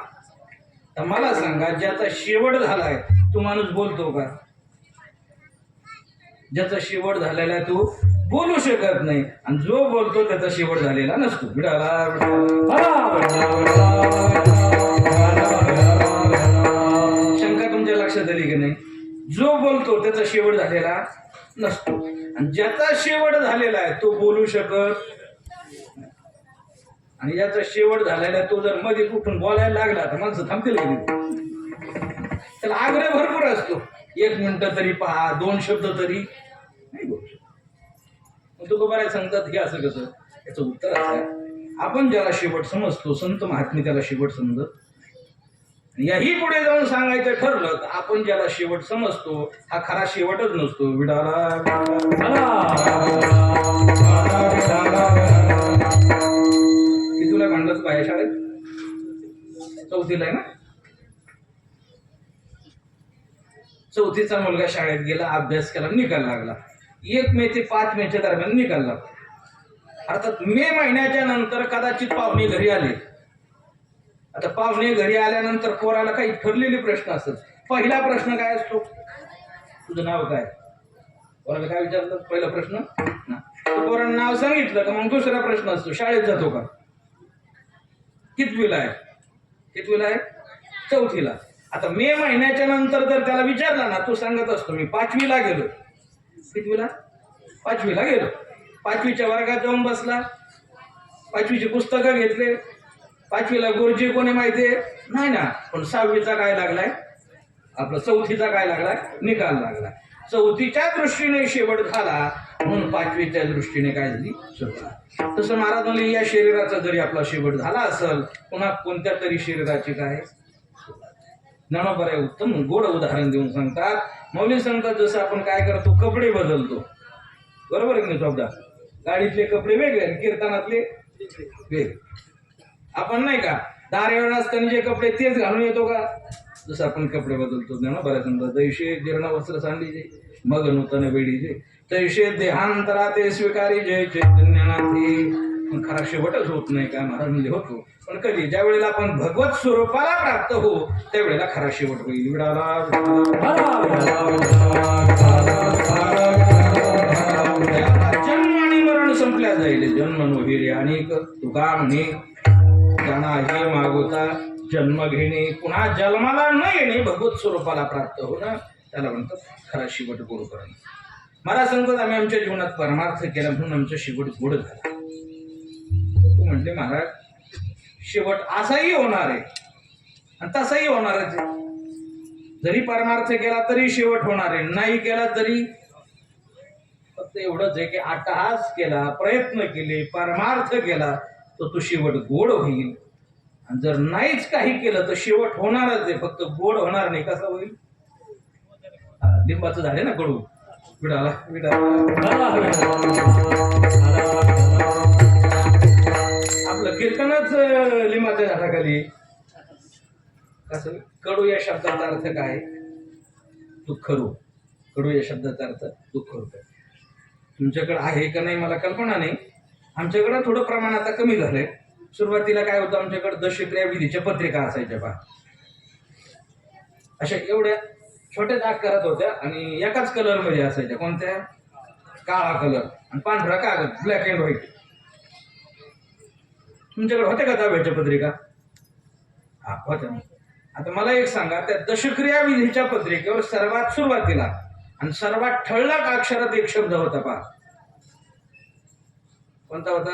तर मला सांगा, ज्याचा शेवट झालाय तो माणूस बोलतो का? ज्याचा शेवट झालेला आहे तो बोलू शकत नाही, आणि जो बोलतो त्याचा शेवट झालेला नसतो. शंका तुमच्या लक्षात आली की नाही? जो बोलतो त्याचा शेवट झालेला नसतो, आणि ज्याचा शेवट झालेला आहे तो बोलू शकत, आणि ज्याचा शेवट झालेला आहे तो जर मध्ये कुठून बोलायला लागला तर माणसं थांबतील की नाही? त्याला आग्रह भरपूर असतो. 1 मिनिटं तरी पहा, 2 शब्द तरी नाही बोलू शकत. तो बऱ्याच सांगतात हे असं कसं? याचं उत्तर असं आहे, आपण ज्याला शेवट समजतो, संत महात्मे त्याला शेवट समजत. याही पुढे जाऊन सांगायचं ठरलं तर आपण ज्याला शेवट समजतो हा खरा शेवटच नसतो. विडाला की तुला भांडलंच पाहिजे शाळेत 4थीला आहे ना? 4थीचा मुलगा शाळेत गेला, अभ्यास केला, निकाल लागला. 1 मे ते 5 मेच्या दरम्यान निकाल लागला. अर्थात मे महिन्याच्या नंतर कदाचित पाहुणे घरी आले. आता पाहुणे घरी आल्यानंतर पोराला काही ठरलेले प्रश्न असतात. पहिला प्रश्न काय असतो? तुझं नाव काय? पोराला काय विचारतात? पहिला प्रश्न ना. पोरानं नाव सांगितलं का मग दुसरा प्रश्न असतो, शाळेत जातो का? कितवीला आहे? कितवीला आहे? 4थीला. आता मे महिन्याच्या नंतर जर त्याला विचारला ना, तो सांगत असतो मी 5वीला गेलो. कितवीला? 5वीला गेलो. 5वीच्या वर्गात जाऊन बसला, 5वीची पुस्तकं घेतले. 5वीला गुरुजी कोणी माहितीये? नाही ना. पण 6वीचा काय लागलाय? आपला 4थीचा काय लागलाय? निकाल लागला. 4थीच्या दृष्टीने शेवट झाला, म्हणून 5वीच्या दृष्टीने काय झाली? सुरुवात. तसं महाराज म्हणले, या शरीराचा जरी आपला शेवट झाला असेल, पुन्हा कोणत्या तरी शरीराची काय? ज्ञानोबा उत्तम गोड उदाहरण देऊन सांगतात. मौली सांगतात, जसं आपण काय करतो, कपडे बदलतो, बरोबर आहे की नाही? शब्दा गाडीतले कपडे वेगळे, कीर्तनातले वेगळे. आपण नाही का दारेवर असताना जे कपडे तेच घालून येतो का? जसं आपण कपडे बदलतो. ज्ञानोबा सांगतात, दैशे जीर्ण वस्त्र सांडीजे मग नूतन वेडीजे, तैशे देहांतरा ते स्वीकारी जय चैतन्यनाथी. पण खरा शेवटच होत नाही का? महाराज म्हणजे होतो, पण कधी? ज्या वेळेला आपण भगवत स्वरूपाला प्राप्त हो त्यावेळेला खरा शेवट होईल. जन्म आणि मरण संपल्या जाईल. जन्म नोहिरे अनेक तुका म्हणे, जाणा हे मागोता जन्म घेणे, पुन्हा जन्माला न येणे, भगवत स्वरूपाला प्राप्त होणं, त्याला म्हणतात खरा शेवट गोड करणं. मला सांगतात, आम्ही आमच्या जीवनात परमार्थ केला म्हणून आमचा शेवट गोड झाला. तू म्हणले महाराज शेवट असाही होणार आहे आणि तसाही होणार आहे. जरी परमार्थ केला तरी शेवट होणार आहे, नाही केला तरी. फक्त एवढंच आहे की अट्टहास केला, प्रयत्न केले, परमार्थ केला तर तो शेवट गोड होईल. आणि जर नाहीच काही केलं तर शेवट होणारच आहे, फक्त गोड होणार नाही. कसं होईल? लिंबाचं झाड आहे ना कडू, विडाला आपलं कीर्तनच लिंबाच्या झाडाखाली. कसं? कडू या शब्दाचा अर्थ काय? दुःखरूप. कडू या शब्दाचा अर्थ दुःखरूप. तुमच्याकडे आहे का नाही मला कल्पना नाही. आमच्याकडे थोडं प्रमाण आता कमी झालंय. सुरुवातीला काय होतं, आमच्याकडे दशक्रिया विधीच्या पत्रिका असायच्या पहा, अशा एवढ्या छोट्या आकारात होत्या आणि एकाच कलर मध्ये असायच्या. कोणत्या? काळा कलर आणि पांढरा कागद, ब्लॅक अँड व्हाईट. तुमच्याकडे होत्या का दाब्याच्या पत्रिका? हा, होत्या. आता मला एक सांगा, त्या दशक्रिया विधीच्या पत्रिकेवर सर्वात सुरुवातीला आणि सर्वात ठळक अक्षरात एक शब्द होता पहा. कोणता होता?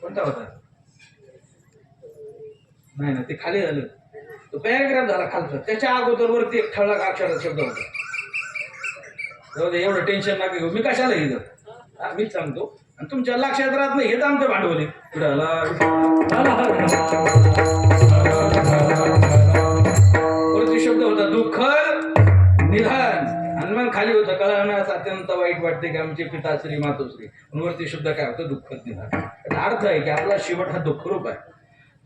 कोणता होता? नाही ना, ते खाली झालं. तो पॅराग्राफ झाला खालचा. त्याच्या अगोदर वरती एक ठळक अक्षरात शब्द होता. जाऊ दे, एवढं टेन्शन नका घेऊ. मी कशाला इथं? मीच सांगतो आणि तुमच्या लक्षात राहत नाही. हेच आमचं भांडवल आहे. वरती शब्द होता दुःखर निधन, आणि मग खाली होतं कळण्यास अत्यंत वाईट वाटते की आमचे पिताश्री मातोश्री. वरती शब्द काय होतं? दुःखद निधन. याचा अर्थ आहे की आपला शेवट हा दुःखरूप आहे.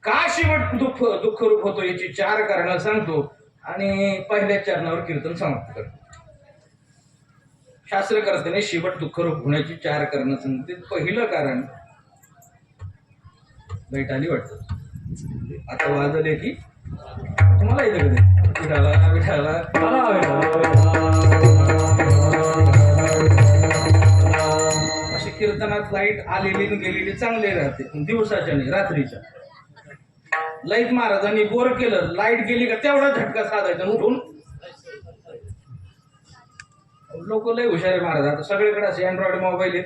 का शेवट दुःखरूप होतो याची 4 कारणं सांगतो. आणि पहिल्या चरणावर कीर्तन समाप्त करतो. शास्त्रकर्त्याने शेवट दुःखरूप होण्याची 4 कारणं सांगितली. पहिलं कारण लाईट आली वाटतं, आता वाजले की तुम्हाला येतं कधी विठाला विठाला अशी कीर्तनात लाईट आलेली आणि गेलेली चांगली राहते, पण दिवसाच्या नाही, रात्रीच्या. लाईट महाराजांनी बोर केलं, लाईट गेली का तेवढा झटका साधायचा उठून. लोक लय हुशार आहे महाराज, आता सगळीकडे असे अँड्रॉइड मोबाईल आहेत.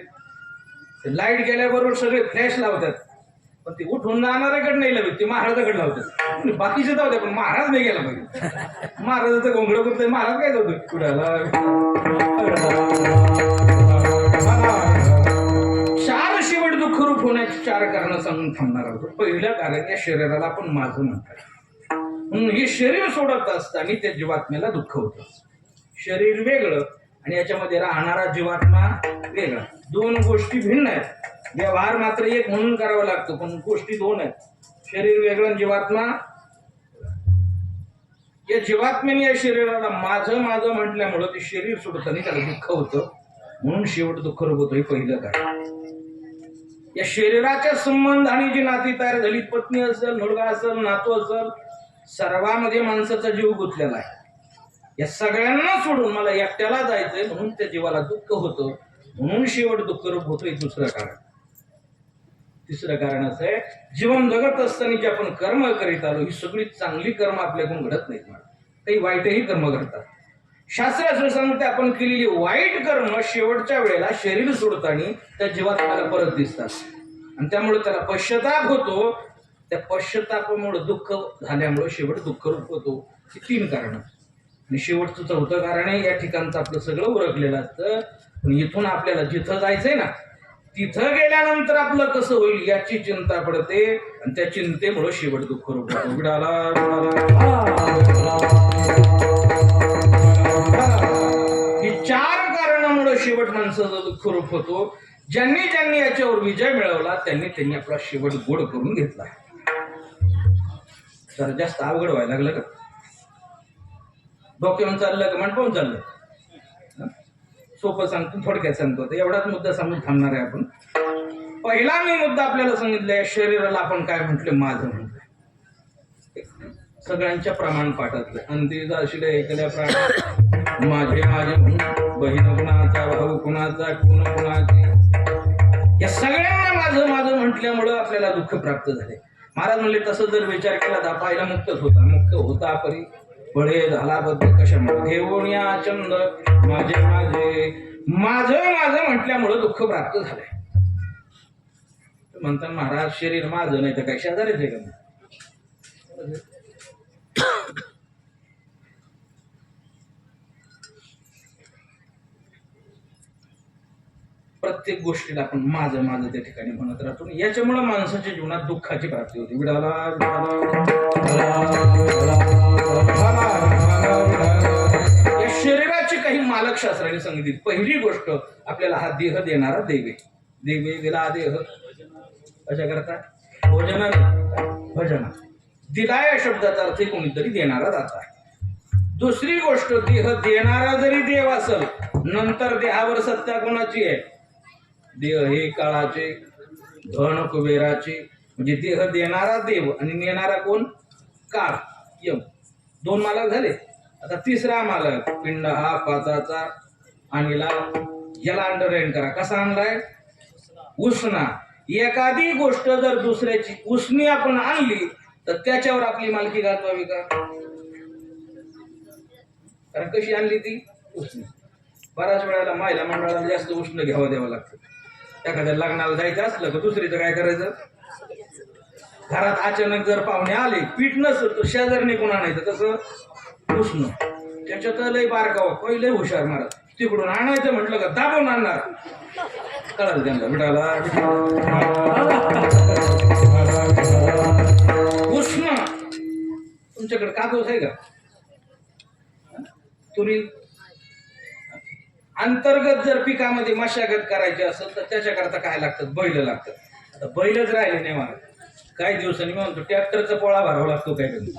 लाईट गेल्याबरोबर सगळे फ्लॅश लावतात, पण ते उठून जाणाऱ्याकडे नाही लावत, ते महाराजाकडे लावतात. बाकीचे जाऊ द्या, पण महाराज नाही गेला पाहिजे. महाराजाचं घोंगडं करतोय, महाराज काय जातो कुणाला. 4 शेवट दुःखरूप होण्याची 4 कारणं सांगून थांबणार आहोत. पहिलं कारण या शरीराला आपण माझं म्हणतात. म्हणून हे शरीर सोडत असताना त्या जीवात्म्याला दुःख होतं. शरीर वेगळं आणि याच्यामध्ये राहणारा जीवात्मा वेगळा, 2 गोष्टी भिन्न आहेत. व्यवहार मात्र एक म्हणून करावा लागतो, पण गोष्टी 2 आहेत. शरीर वेगळं आणि जीवात्मा. या जीवात्म्याने या शरीराला माझं माझं म्हटल्यामुळं ते शरीर सोडताना त्याला दुःख होतं, म्हणून शेवट दुःखरूप होतं. हे पहिलं कारण. या शरीराच्या संबंधाने जी नाती तयार झाली, पत्नी असेल, मुलगा असेल, नातू असेल, सर्वांमध्ये माणसाचा जीव गुंतलेला आहे. या सगळ्यांना सोडून मला एकट्याला जायचंय, म्हणून त्या जीवाला दुःख होतं, म्हणून शेवट दुःखरूप होतं. हे दुसरं कारण. तिसरं कारण असं आहे, जीवन जगत असताना जे आपण कर्म करीत आलो, ही सगळी चांगली कर्म आपल्याकडून घडत नाहीत, काही वाईटही कर्म घडतात. शास्त्र असं सांगते, आपण केलेली वाईट कर्म शेवटच्या वेळेला शरीर सोडताना त्या जीवात्म्याला परत दिसतात, आणि त्यामुळे त्याला पश्चाताप होतो. त्या पश्चातापामुळे दुःख झाल्यामुळे शेवट दुःखरूप होतो. ही 3 कारण. आणि शेवटचं 4थं कारण आहे, या ठिकाणचं आपलं सगळं उरकलेलं असतं, पण इथून आपल्याला जिथं जायचंय ना, तिथं गेल्यानंतर आपलं कसं होईल याची चिंता पडते, आणि त्या चिंतेमुळे शेवट दुःखरूप होतो. विडाला ही 4 कारणामुळे शेवट माणसाचा दुःखरूप होतो. ज्यांनी ज्यांनी याच्यावर विजय मिळवला त्यांनी आपला शेवट गोड करून घेतला. तर जास्त अवघड व्हायला लागलं का? डोक्यावरून चाललं का मंडपावून चाललं? सोपं सांगतो, थोडक्यात सांगतो. एवढाच मुद्दा सांगून थांबणार आहे आपण. पहिला मी मुद्दा आपल्याला सांगितलाय, शरीराला आपण काय म्हटलं, माझं म्हटलं. सगळ्यांच्या प्रमाण पाठातलं अंती जाशील ऐकल्या प्राण माझे माझे म्हणून, बहीण कुणाचा, भाऊ कुणाचा, कोण कुणाचे, या सगळ्यांना माझं माझं म्हटल्यामुळं आपल्याला दुःख प्राप्त झाले. महाराज म्हणले, तसं जर विचार केला तर पाहिला मुक्तच होता. मुक्त होता परी बळे झाला बद्दल कशामुळे, घेऊन या चंद माझे माझे, माझं माझं म्हटल्यामुळं दुःख प्राप्त झालंय. म्हणतात महाराज शरीर माझं नाही तर काय शेजारीच आहे का? प्रत्येक गोष्टीला आपण माझं माझं त्या ठिकाणी म्हणत राहतो. याच्यामुळे माणसाच्या जीवनात दुःखाची प्राप्ती होती. विडाला या शरीराची काही मालकशास्त्राने सांगितली. पहिली गोष्ट, आपल्याला हा देह देणारा देवे, देवे दिला देह कशा करता? भोजना भजना. दिला या शब्दाचा अर्थ कोणीतरी देणारा दाता. दुसरी गोष्ट, देह देणारा जरी देव असेल, नंतर देहावर सत्ता कोणाची आहे? देह हे काळाचे, धन कुबेराचे. म्हणजे देह देणारा देव आणि नेणारा कोण? काळ, यम. 2 मालक झाले. आता 3रा मालक पिंड हा पाचाचा आणला. याला अंडरलाईन करा. कसा आणलाय? उसना. एखादी गोष्ट जर दुसऱ्याची उसनी आपण आणली तर त्याच्यावर आपली मालकी गाजवावी का? कारण कशी आणली ती? उसनी. बऱ्याच वेळेला महिला मंडळाला जास्त उष्ण घ्यावं द्यावं लागतं. एखाद्या लग्नाला जायचं असलं तर दुसरीचं काय करायचं? घरात अचानक जर पाहुणे आले, पीठ नसलं तर शेजारने कोण आणायचं? कसं? उष्ण. त्याच्यात लय बारकावा, पहिले हुशार महाराज. तिकडून आणायचं म्हटलं का दाबून आणणार. कळालं त्यांना विडाला उष्ण. तुमच्याकडे कापूस आहे का? तुरी. अंतर्गत जर पिकामध्ये मशागत करायची असेल तर त्याच्याकरता काय लागतं? बैल लागतं. आता बैलच राहिले नाही महाराज. काही दिवसांनी म्हणतो ट्रॅक्टरचा पोळा भरावा लागतो काय कधी.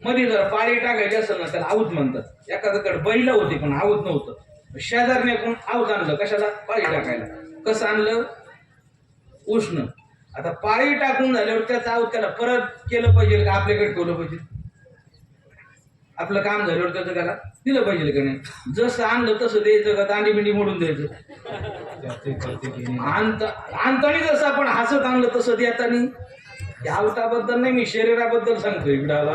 मध्ये जर पाळी टाकायची असेल ना त्याला आऊत म्हणतात. एखाद्याकडे बैल होती पण आऊत नव्हतं, शेजारने कोण आऊत आणलं कशाला, पाळी टाकायला. कसं आणलं, उष्ण. आता पाळी टाकून झाल्यावर त्याचं आऊत त्याला परत केलं पाहिजे का आपल्याकडे ठेवलं पाहिजे, आपलं काम झाल्यावर त्याचं त्याला दिलं पाहिजे का नाही. जसं आणलं तसं द्यायचं का दांडी बिंडी मोडून द्यायचं. आणतानी जसं आपण हसत आणलं तसं देता नाही. आवताबद्दल नाही, मी शरीराबद्दल सांगतो. इकडाला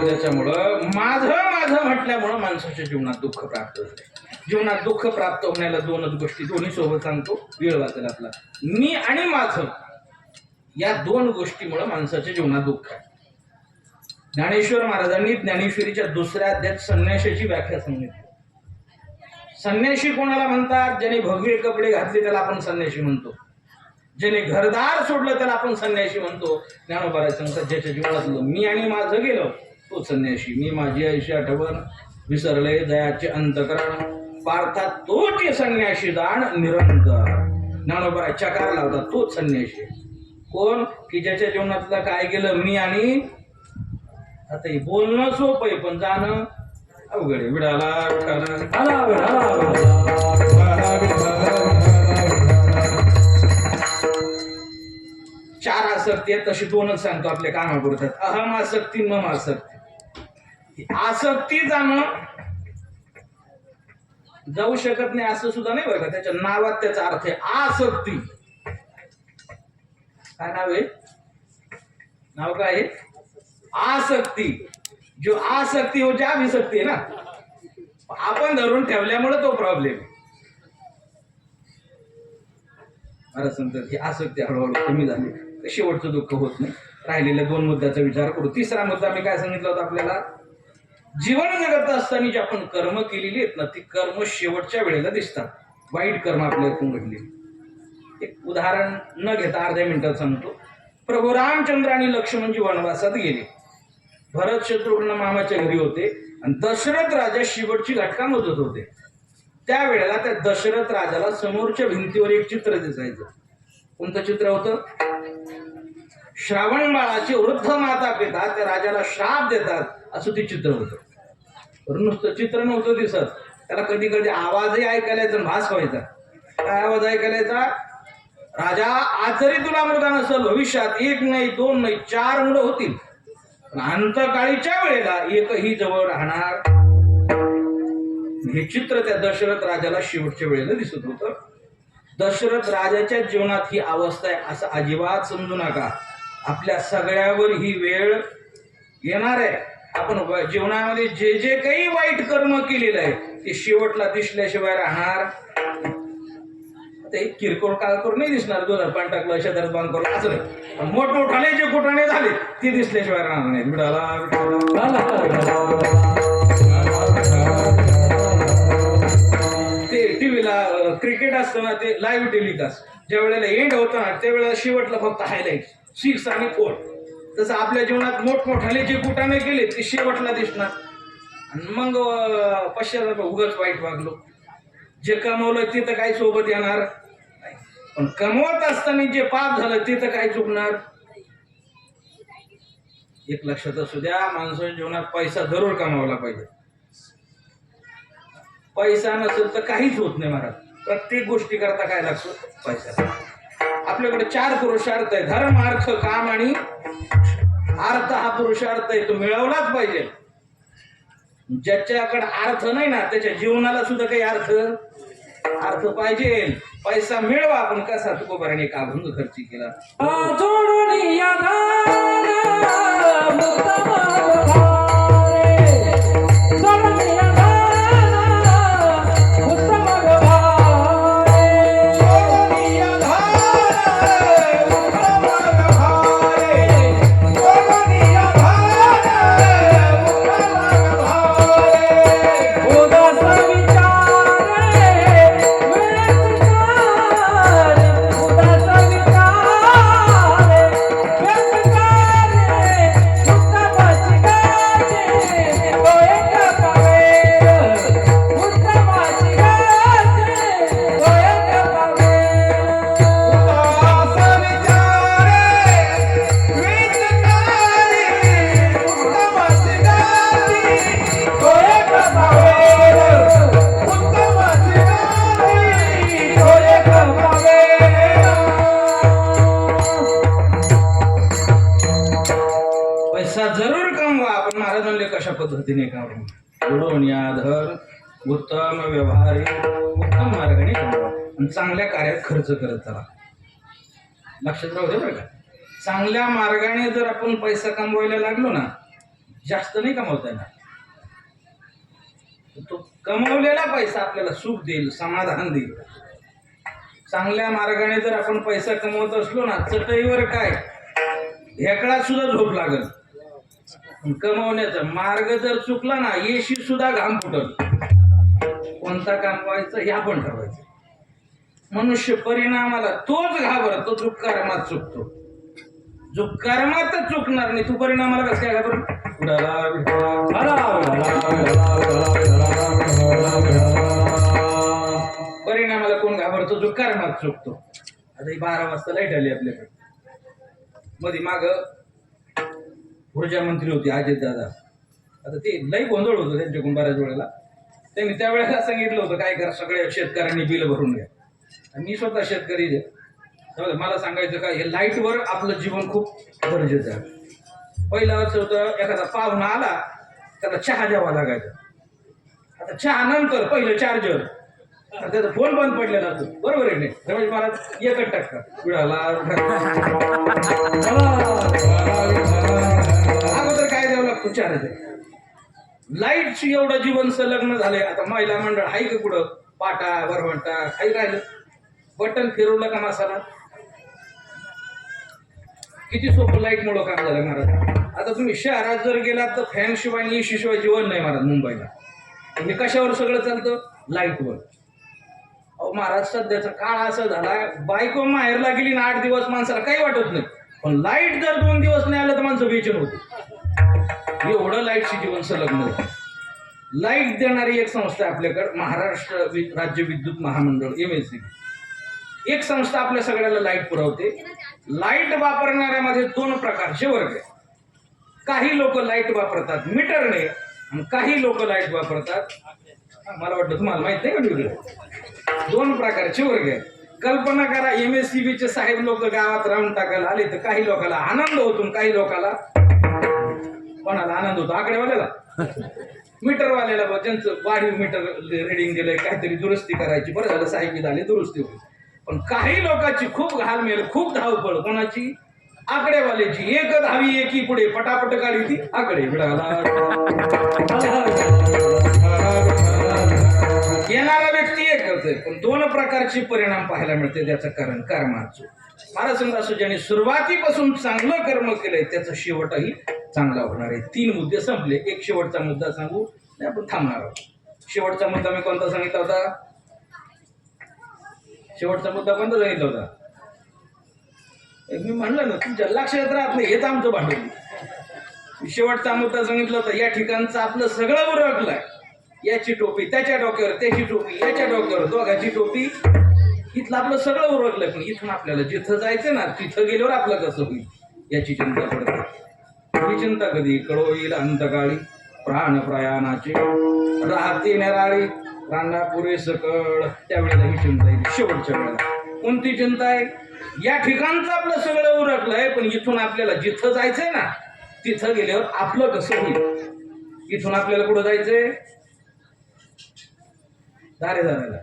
त्याच्यामुळं माझं माझं म्हटल्यामुळं माणसाच्या जीवनात दुःख प्राप्त होते. जीवनात दुःख प्राप्त होण्याला दोनच गोष्टी, दोन्ही सोबत सांगतो, वेळ वाचेल आपला. मी आणि माझं, या दोन गोष्टीमुळे माणसाच्या जीवनात दुःख आहे. ज्ञानेश्वर महाराजांनी ज्ञानेश्वरीच्या दुसऱ्या अध्यायात संन्याशाची व्याख्या सांगितली. संन्याशी कोणाला म्हणतात, ज्याने भगवे कपडे घातले त्याला आपण संन्याशी म्हणतो. ज्याने घरदार सोडलं त्याला आपण संन्याशी म्हणतो. ज्ञानोबा सांगतात, ज्याच्या जीवनातलं मी आणि माझं गेलं तो संन्याशी. मी माझी आयुष्य आठवण विसरले दयाचे अंतकरण, पार्थात तोच संन्याशी दान निरंतर. ज्ञानोबा चकार लावतात, तोच संन्याशी. कोण, की ज्याच्या जीवनातलं काय गेलं, मी आणि. आता हे बोलणं सोपं आहे पण जाणं अवघड आहे. विडाला चार आसक्ती आहेत, तशी दोनच सांगतो आपल्या कामापुरतात. अहम आसक्ती, मम आसक्ती. आसक्ती जाणं जाऊ शकत नाही असं सुद्धा नाही बरं का, त्याच्या नावात त्याचा अर्थ आहे आसक्ती. काय नाव आहे, नाव काय आहे, आसक्ती. जो आसक्ती हो ज्या विसक्ती आहे ना, आपण धरून ठेवल्यामुळे तो प्रॉब्लेम. मला सांगतात की आसक्ती हळूहळू कमी झाली, शेवटचं दुःख होत नाही. राहिलेल्या दोन मुद्द्याचा विचार करू. तिसरा मुद्दा मी काय सांगितलं होतं आपल्याला, जीवन जगत असताना जी आपण कर्म केलेली आहेत ना, ती कर्म शेवटच्या वेळेला दिसतात. वाईट कर्म आपल्याकडून घडली. एक उदाहरण न घेता अर्ध्या मिनिटात सांगतो. प्रभू रामचंद्र आणि लक्ष्मणजी वनवासात गेले. भरत शत्रुघ्न मामाच्या घरी होते आणि दशरथ राजा शेवटची घटका मोजत होते. त्यावेळेला त्या दशरथ राजाला समोरच्या भिंतीवर एक चित्र दिसायचं. कोणतं चित्र होतं, श्रावण बाळाचे वृद्ध माता पिता त्या राजाला श्राप देतात असं ते चित्र होतं. नुसतं चित्र नव्हतं दिसत, त्याला कधी कधी आवाजही ऐकायला यायचा, भास व्हायचा. काय आवाज ऐकायला यायचा, राजा आज जरी तुला मुलगा नसेल, भविष्यात एक नाही, दोन नाही, 4 मुलं होतील, पण अंतकाळीच्या वेळेला एकही जवळ राहणार. हे चित्र त्या दशरथ राजाला शेवटच्या वेळेला दिसत होतं. दशरथ राजाच्या जीवनात ही अवस्था आहे असं अजिबात समजू नका. आपल्या सगळ्यावर ही वेळ येणार आहे. आपण जीवनामध्ये जे जे काही वाईट कर्म केलेलं आहे ते शेवटला दिसल्याशिवाय राहणार. ते किरकोळ काळकोर नाही दिसणार. 2000 पाणी टाकलं, शेजारात बांध करून असं नाही. मोठमोठाले जे कुठाने झाले ते दिसल्याशिवाय राहणार नाही. ते टीव्हीला क्रिकेट असतं ना, ते लाईव्ह टेलिकास्ट ज्या वेळेला एंड होतं ना, त्यावेळेला शेवटला फक्त हायलाइट 6 आणि 4. तसं आपल्या जीवनात मोठमोठाले जे कुठाने गेले ते शेवटला दिसणार. आणि मग पश्चात उगाच वाईट वागलो. जे कमवलं ते तर काही सोबत येणार, पण कमवत असताना जे पाप झालं ते तर काही चुकणार. एक लक्षात असू द्या, माणसाच्या जीवनात पैसा जरूर कमावला पाहिजे. पैसा नसेल तर काहीच होत नाही महाराज. प्रत्येक गोष्टी करता काय लागतो, पैसा. आपल्याकडे 4 पुरुषार्थ आहे, धर्म अर्थ काम आणि अर्थ. हा पुरुषार्थ आहे, तो मिळवलाच पाहिजे. ज्याच्याकडे अर्थ नाही ना, त्याच्या जीवनाला सुद्धा काही अर्थ पाहिजे. पैसा मिळवा, पण कसा, तुकोबाराने एक अभंग खर्ची केला. एकमेकावर जोडून धर उत्तम व्यवहार उत्तम मार्गाने कमवा आणि चांगल्या कार्यात खर्च करत चला. लक्षात राहू दे बरं का. चांगल्या मार्गाने जर आपण पैसा कमवायला लागलो ना, जास्त नाही कमवता येणार. तो कमवलेला पैसा आपल्याला सुख देईल, समाधान देईल. चांगल्या मार्गाने जर आपण पैसा कमवत असलो ना, चटईवर काय ढेकळात सुद्धा झोप लागल. कमवण्याचा मार्ग जर चुकला ना, येशी सुद्धा घाम फुटल. कोणता कमवायचं हे आपण ठरवायचं. मनुष्य परिणामाला तोच घाबरतो जो कर्मात चुकतो. जो कर्मातच चुकणार नाही, तू परिणामाला कसं काय घाबर. परिणामाला कोण घाबरतो? जो कर्मात चुकतो. आता ही 12 वाजता लाईट आली आपल्याकडे. मध्ये माग ऊर्जा मंत्री होते अजित दादा. आता ते लई गोंधळ होतो त्यांच्याकडून बऱ्याच वेळेला. त्यांनी त्यावेळेला सांगितलं होतं काय करा, सगळ्या शेतकऱ्यांनी बिल भरून घ्या. आणि मी स्वतः शेतकरी आहे. मला सांगायचं काय, हे लाईटवर आपलं जीवन खूप गरजेचं आहे. पहिलं असं होतं, एखादा पाहुणा आला त्याला चहा द्यावा लागायचा. आता चहा नंतर पहिलं चार्जर, त्याचा फोन बंद पडलेला असतो. बरोबर आहे नाही रमेश महाराज? एकच टक्का अगोदर काय द्यावं लागतो? चार्जर. लाईटची एवढं जीवन संलग्न झाले. आता महिला मंडळ आहे का कुठं? पाटा वरवंटा काही राहिलं? बटन फिरवलं का मसाला. किती सोपं लाईटमुळं काम झालं महाराज. आता तुम्ही शहरात जर गेलात तर फॅन शिवाय एसी शिवाय जीवन नाही महाराज. मुंबईला म्हणजे कशावर सगळं चालतं? लाईटवर. अहो महाराज, सध्याचा काळ असा झाला, बायको माहेरला गेली ना 8 दिवस माणसाला काही वाटत नाही. पण लाईट जर 2 दिवस नाही आलं तर माणसं बेचैन होते. एवढं लाईटशी जीवन संलग्न झालं. लाईट देणारी एक संस्था आहे आपल्याकडे, महाराष्ट्र राज्य विद्युत महामंडळ MSEB. एक संस्था आपल्या सगळ्याला लाईट पुरवते. लाईट वापरणाऱ्यामध्ये 2 प्रकारचे वर्ग आहेत. काही लोक लाईट वापरतात मीटरने आणि काही लोक लाईट वापरतात, मला वाटतं तुम्हाला माहित नाही का वेगळं. 2 प्रकारचे वर्ग आहेत. कल्पना करा, MSEBचे साहेब लोक गावात राहून टाकायला आले तर काही लोकांना आनंद होतो, काही लोकांना कोणाला आनंद होतो? आकडेवाल्याला, मीटरवाल्याला. ज्यांचं वाढीव मीटर रिडिंग दिलंय, काहीतरी दुरुस्ती करायची, बरं झालं साहेब झाले, दुरुस्ती होती. पण काही लोकांची खूप घालमेल, खूप धावपळ. कोणाची? आकडेवाल्याची. एक धावी एकी पुढे पटापट काढी ती आकडे. येणारा व्यक्ती एक होते, पण 2 प्रकारचे परिणाम पाहायला मिळते. त्याचं कारण कर्माचं. महाराज समजा असं ज्याने सुरुवातीपासून चांगलं कर्म केलंय त्याचा शेवटही चांगला होणार आहे. 3 मुद्दे संपले. एक शेवटचा मुद्दा सांगू, नाही आपण थांबणार आहोत. शेवटचा मुद्दा मी कोणता सांगितला होता? शेवटचा मुद्दा कोणता सांगितला होता? मी म्हणलं ना, तुमच्या लक्षात राहत नाही, हेच आमचं भांडण. शेवटचा मुद्दा सांगितला होता, या ठिकाणचं आपलं सगळं उरकलंय. याची टोपी त्याच्या डोक्यावर, त्याची टोपी याच्या डोक्यावर, दोघाची टोपी. इथलं आपलं सगळं उरकलंय. पण इथून आपल्याला जिथं जायचं ना, तिथं गेल्यावर आपलं कसं होईल याची चिंता पडते. ही चिंता कधी? कळो येईल अंतकाळी प्राण प्रयाणाची राहते निराळी रांगापुरे सकळ. त्यावेळेला ही चिंता येईल. शेवटच्या वेळेला कोणती चिंता आहे? या ठिकाणचं आपलं सगळं उरकलंय, पण इथून आपल्याला जिथं जायचंय ना, तिथं गेल्यावर आपलं कसं होईल. इथून आपल्याला कुठं जायचंय? दारेदाराला.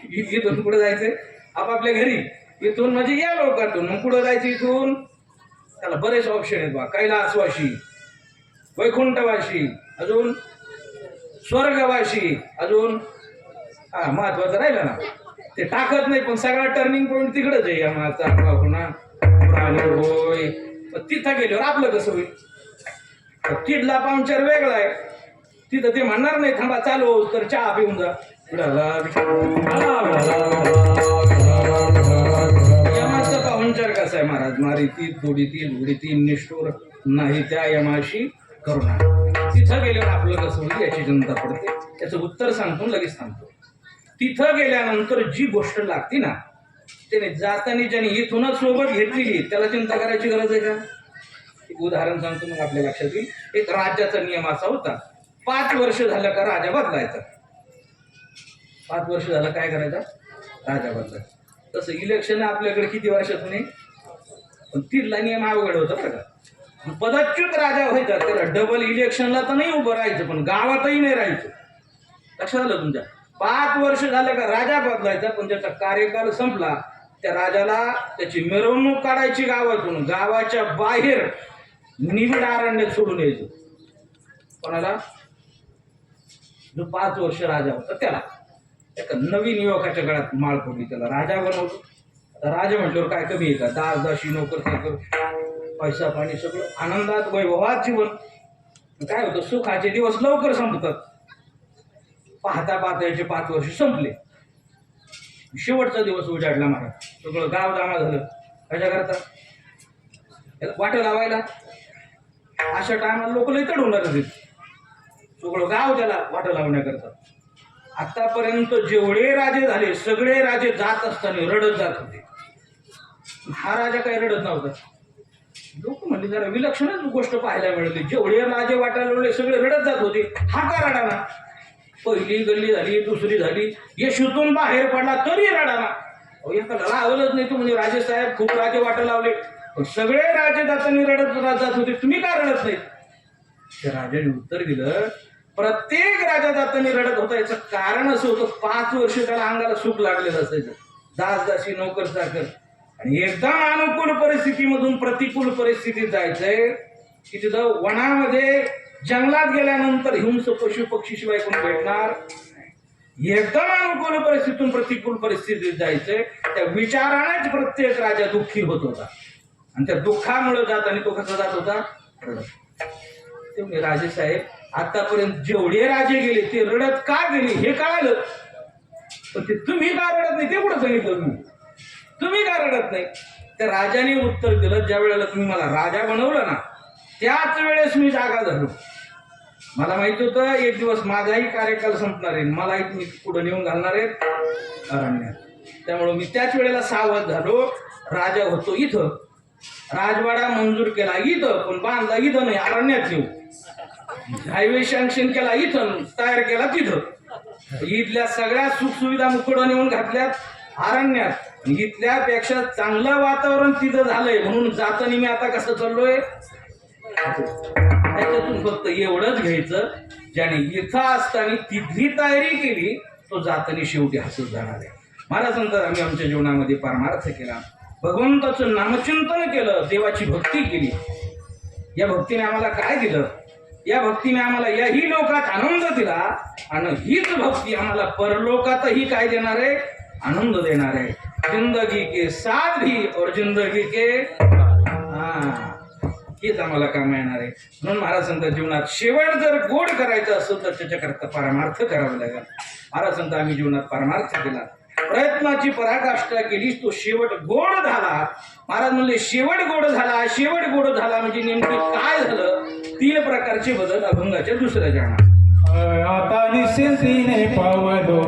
इथून कुठं जायचंय? आपापल्या घरी. इथून म्हणजे या लोकातून. मग कुठं जायचं इथून? त्याला बरेच ऑप्शन आहेत बा. कैलासवाशी, वैकुंठवाशी, अजून स्वर्गवाशी, अजून महत्वाचं राहिलं ना ते टाकत नाही, पण सगळा टर्निंग पॉईंट तिकडच आहे. यमाचा पुन्हा होय. तिथं गेल्यावर आपलं कसं होईल? तिथला पाहुणचार वेगळा आहे. तिथं ते म्हणणार नाही थांबा चालू तर चहा पिऊन जा. यमाचा पाहुणचार कसा आहे महाराज? मारी ती थोडी ती उडी ती निष्ठुर नाही त्या यमाशी करुणा. तिथं गेल्यावर आपलं कसं होईल याची चिंता पडते. त्याचं उत्तर सांगतो, लगेच सांगतो. तिथं गेल्यानंतर जी गोष्ट लागते ना, त्याने जाताना ज्याने इथूनच सोबत घेतलेली त्याला चिंता करायची गरज आहे का? एक उदाहरण सांगतो, मग आपल्या लक्षात येईल. एक राज्याचा नियम असा होता, 5 वर्ष झालं का राजा बदलायचा. 5 वर्ष झालं काय करायचा? राजा बदलायचा. तसं इलेक्शन आपल्याकडे किती वर्षातून आहे, पण 3 नियम अवघड होतं बरं का. पदच्युत राजा व्हायचा त्याला डबल इलेक्शनला तर नाही उभं राहायचं, पण गावातही नाही राहायचं. लक्षात आलं तुमच्या? 5 वर्ष झालं का राजा बदलायचा, पण त्याचा कार्यकाल संपला त्या राजाला त्याची मिरवणूक काढायची गावातून, गावाच्या बाहेर निबिड अरण्यात सोडून यायचं. कोणाला? जो 5 वर्ष राजा होता त्याला. एका नवीन युवकाच्या गळ्यात माळ पडली, त्याला राजा बनवतो. आता राजा म्हटल्यावर काय कमी आहे का? दास दाशी नोकर चाकर, पैसा पाणी सगळं आनंदात वैभवात जीवन. काय होतं, सुखाचे दिवस लवकर संपतात. पाहता पाहता याचे 5 वर्ष संपले. शेवटचा दिवस उजाडला महाराज, सगळं गाव जमा झालं. कशा करता? वाटं लावायला. अशा टायमाला लोक लय होणार सगळं गाव त्याला वाटं लावण्याकरता. आतापर्यंत जेवढे राजे झाले सगळे राजे जात असताना रडत जात होते. हा राजा काही रडत नव्हता. लोक म्हणले जरा विलक्षणच गोष्ट पाहायला मिळाली, जेवढे राजे वाटायला लागले सगळे रडत जात होते, हा का रडाना? पहिली गल्ली झाली, दुसरी झाली, यशूतून बाहेर पडला तरी रडाना. एकाला लावलंच नाही. तू म्हणजे राजेसाहेब खूप राजे वाटा लावले, पण सगळे राजे जाताना रडत जात होते, तुम्ही का रडत नाही? त्या राजाने उत्तर दिलं, प्रत्येक राजा जाताना रडत होता याचं कारण असं होतं, 5 वर्ष त्याला अंगाला सुख लागलेलं असायचं. दास दासी नोकर चाकर, आणि एकदम अनुकूल परिस्थितीमधून प्रतिकूल परिस्थितीत जायचंय की तिथं वनामध्ये जंगलात गेल्यानंतर हिंस पशु पक्षी शिवाय कोण भेटणार? एकदम अनुकूल परिस्थितीतून प्रतिकूल परिस्थितीत जायचंय. त्या विचारानेच प्रत्येक राजा दुःखी होत होता, आणि त्या दुःखामुळे जाताना तो कसा जात होता? रडत. ते राजेसाहेब आतापर्यंत जेवढे राजे गेले ते रडत का गेले हे कळालं, पण ते तुम्ही का रडत नाही ते कुठं सांगितलं? तुम्ही का रडत नाही? त्या राजाने उत्तर दिलं, ज्या वेळेला तुम्ही मला राजा बनवलं ना त्याच वेळेस मी जागा झालो. मला माहित होतं एक दिवस माझाही कार्यकाल संपणार आहे, मलाही तुम्ही पुढे नेऊन घालणार आहेत अरण्यात. त्यामुळे मी त्याच वेळेला सावध झालो. राजा होतो इथं, राजवाडा मंजूर केला इथं, पण बांधला इथं नाही, अरण्यात येऊ. हायवे सँक्शन केला इथं, तयार केला तिथं. इथल्या सगळ्या सुखसुविधा मुकडं नेऊन घातल्यात अरण्यात. इथल्यापेक्षा चांगलं वातावरण तिथं झालंय, म्हणून जाताना मी आता कसं चाललोय? त्याच्यातून फक्त एवढंच घ्यायचं, ज्याने इथं असताना तिथली तयारी केली तो जाताना शेवटी हसत जाणार आहे. मला सांगतात आम्ही आमच्या जीवनामध्ये परमार्थ केला, भगवंताचं नामचिंतन केलं, देवाची भक्ती केली. या भक्तीने आम्हाला काय दिलं? या भक्तीने आम्हाला याही लोकात आनंद दिला, आणि हीच भक्ती आम्हाला परलोकातही काय देणार आहे? आनंद देणार आहे. जिंदगी के साथ भी और जिंदगी के हेच आम्हाला काम येणार आहे. म्हणून महाराज सांगतात जीवनात शेवट जर गोड करायचं असेल तर त्याच्याकरता परमार्थ करावा लागेल. महाराज सांगतात आम्ही जीवनात परमार्थ केला, प्रयत्नाची पराकाष्ठा केली, तो शेवट गोड झाला. महाराज म्हणले शेवट गोड झाला. शेवट गोड झाला म्हणजे नेमकी काय झालं? 3 प्रकारचे बदल अभंगाच्या दुसऱ्या चरणात. आता निश्चिंतीने पावलो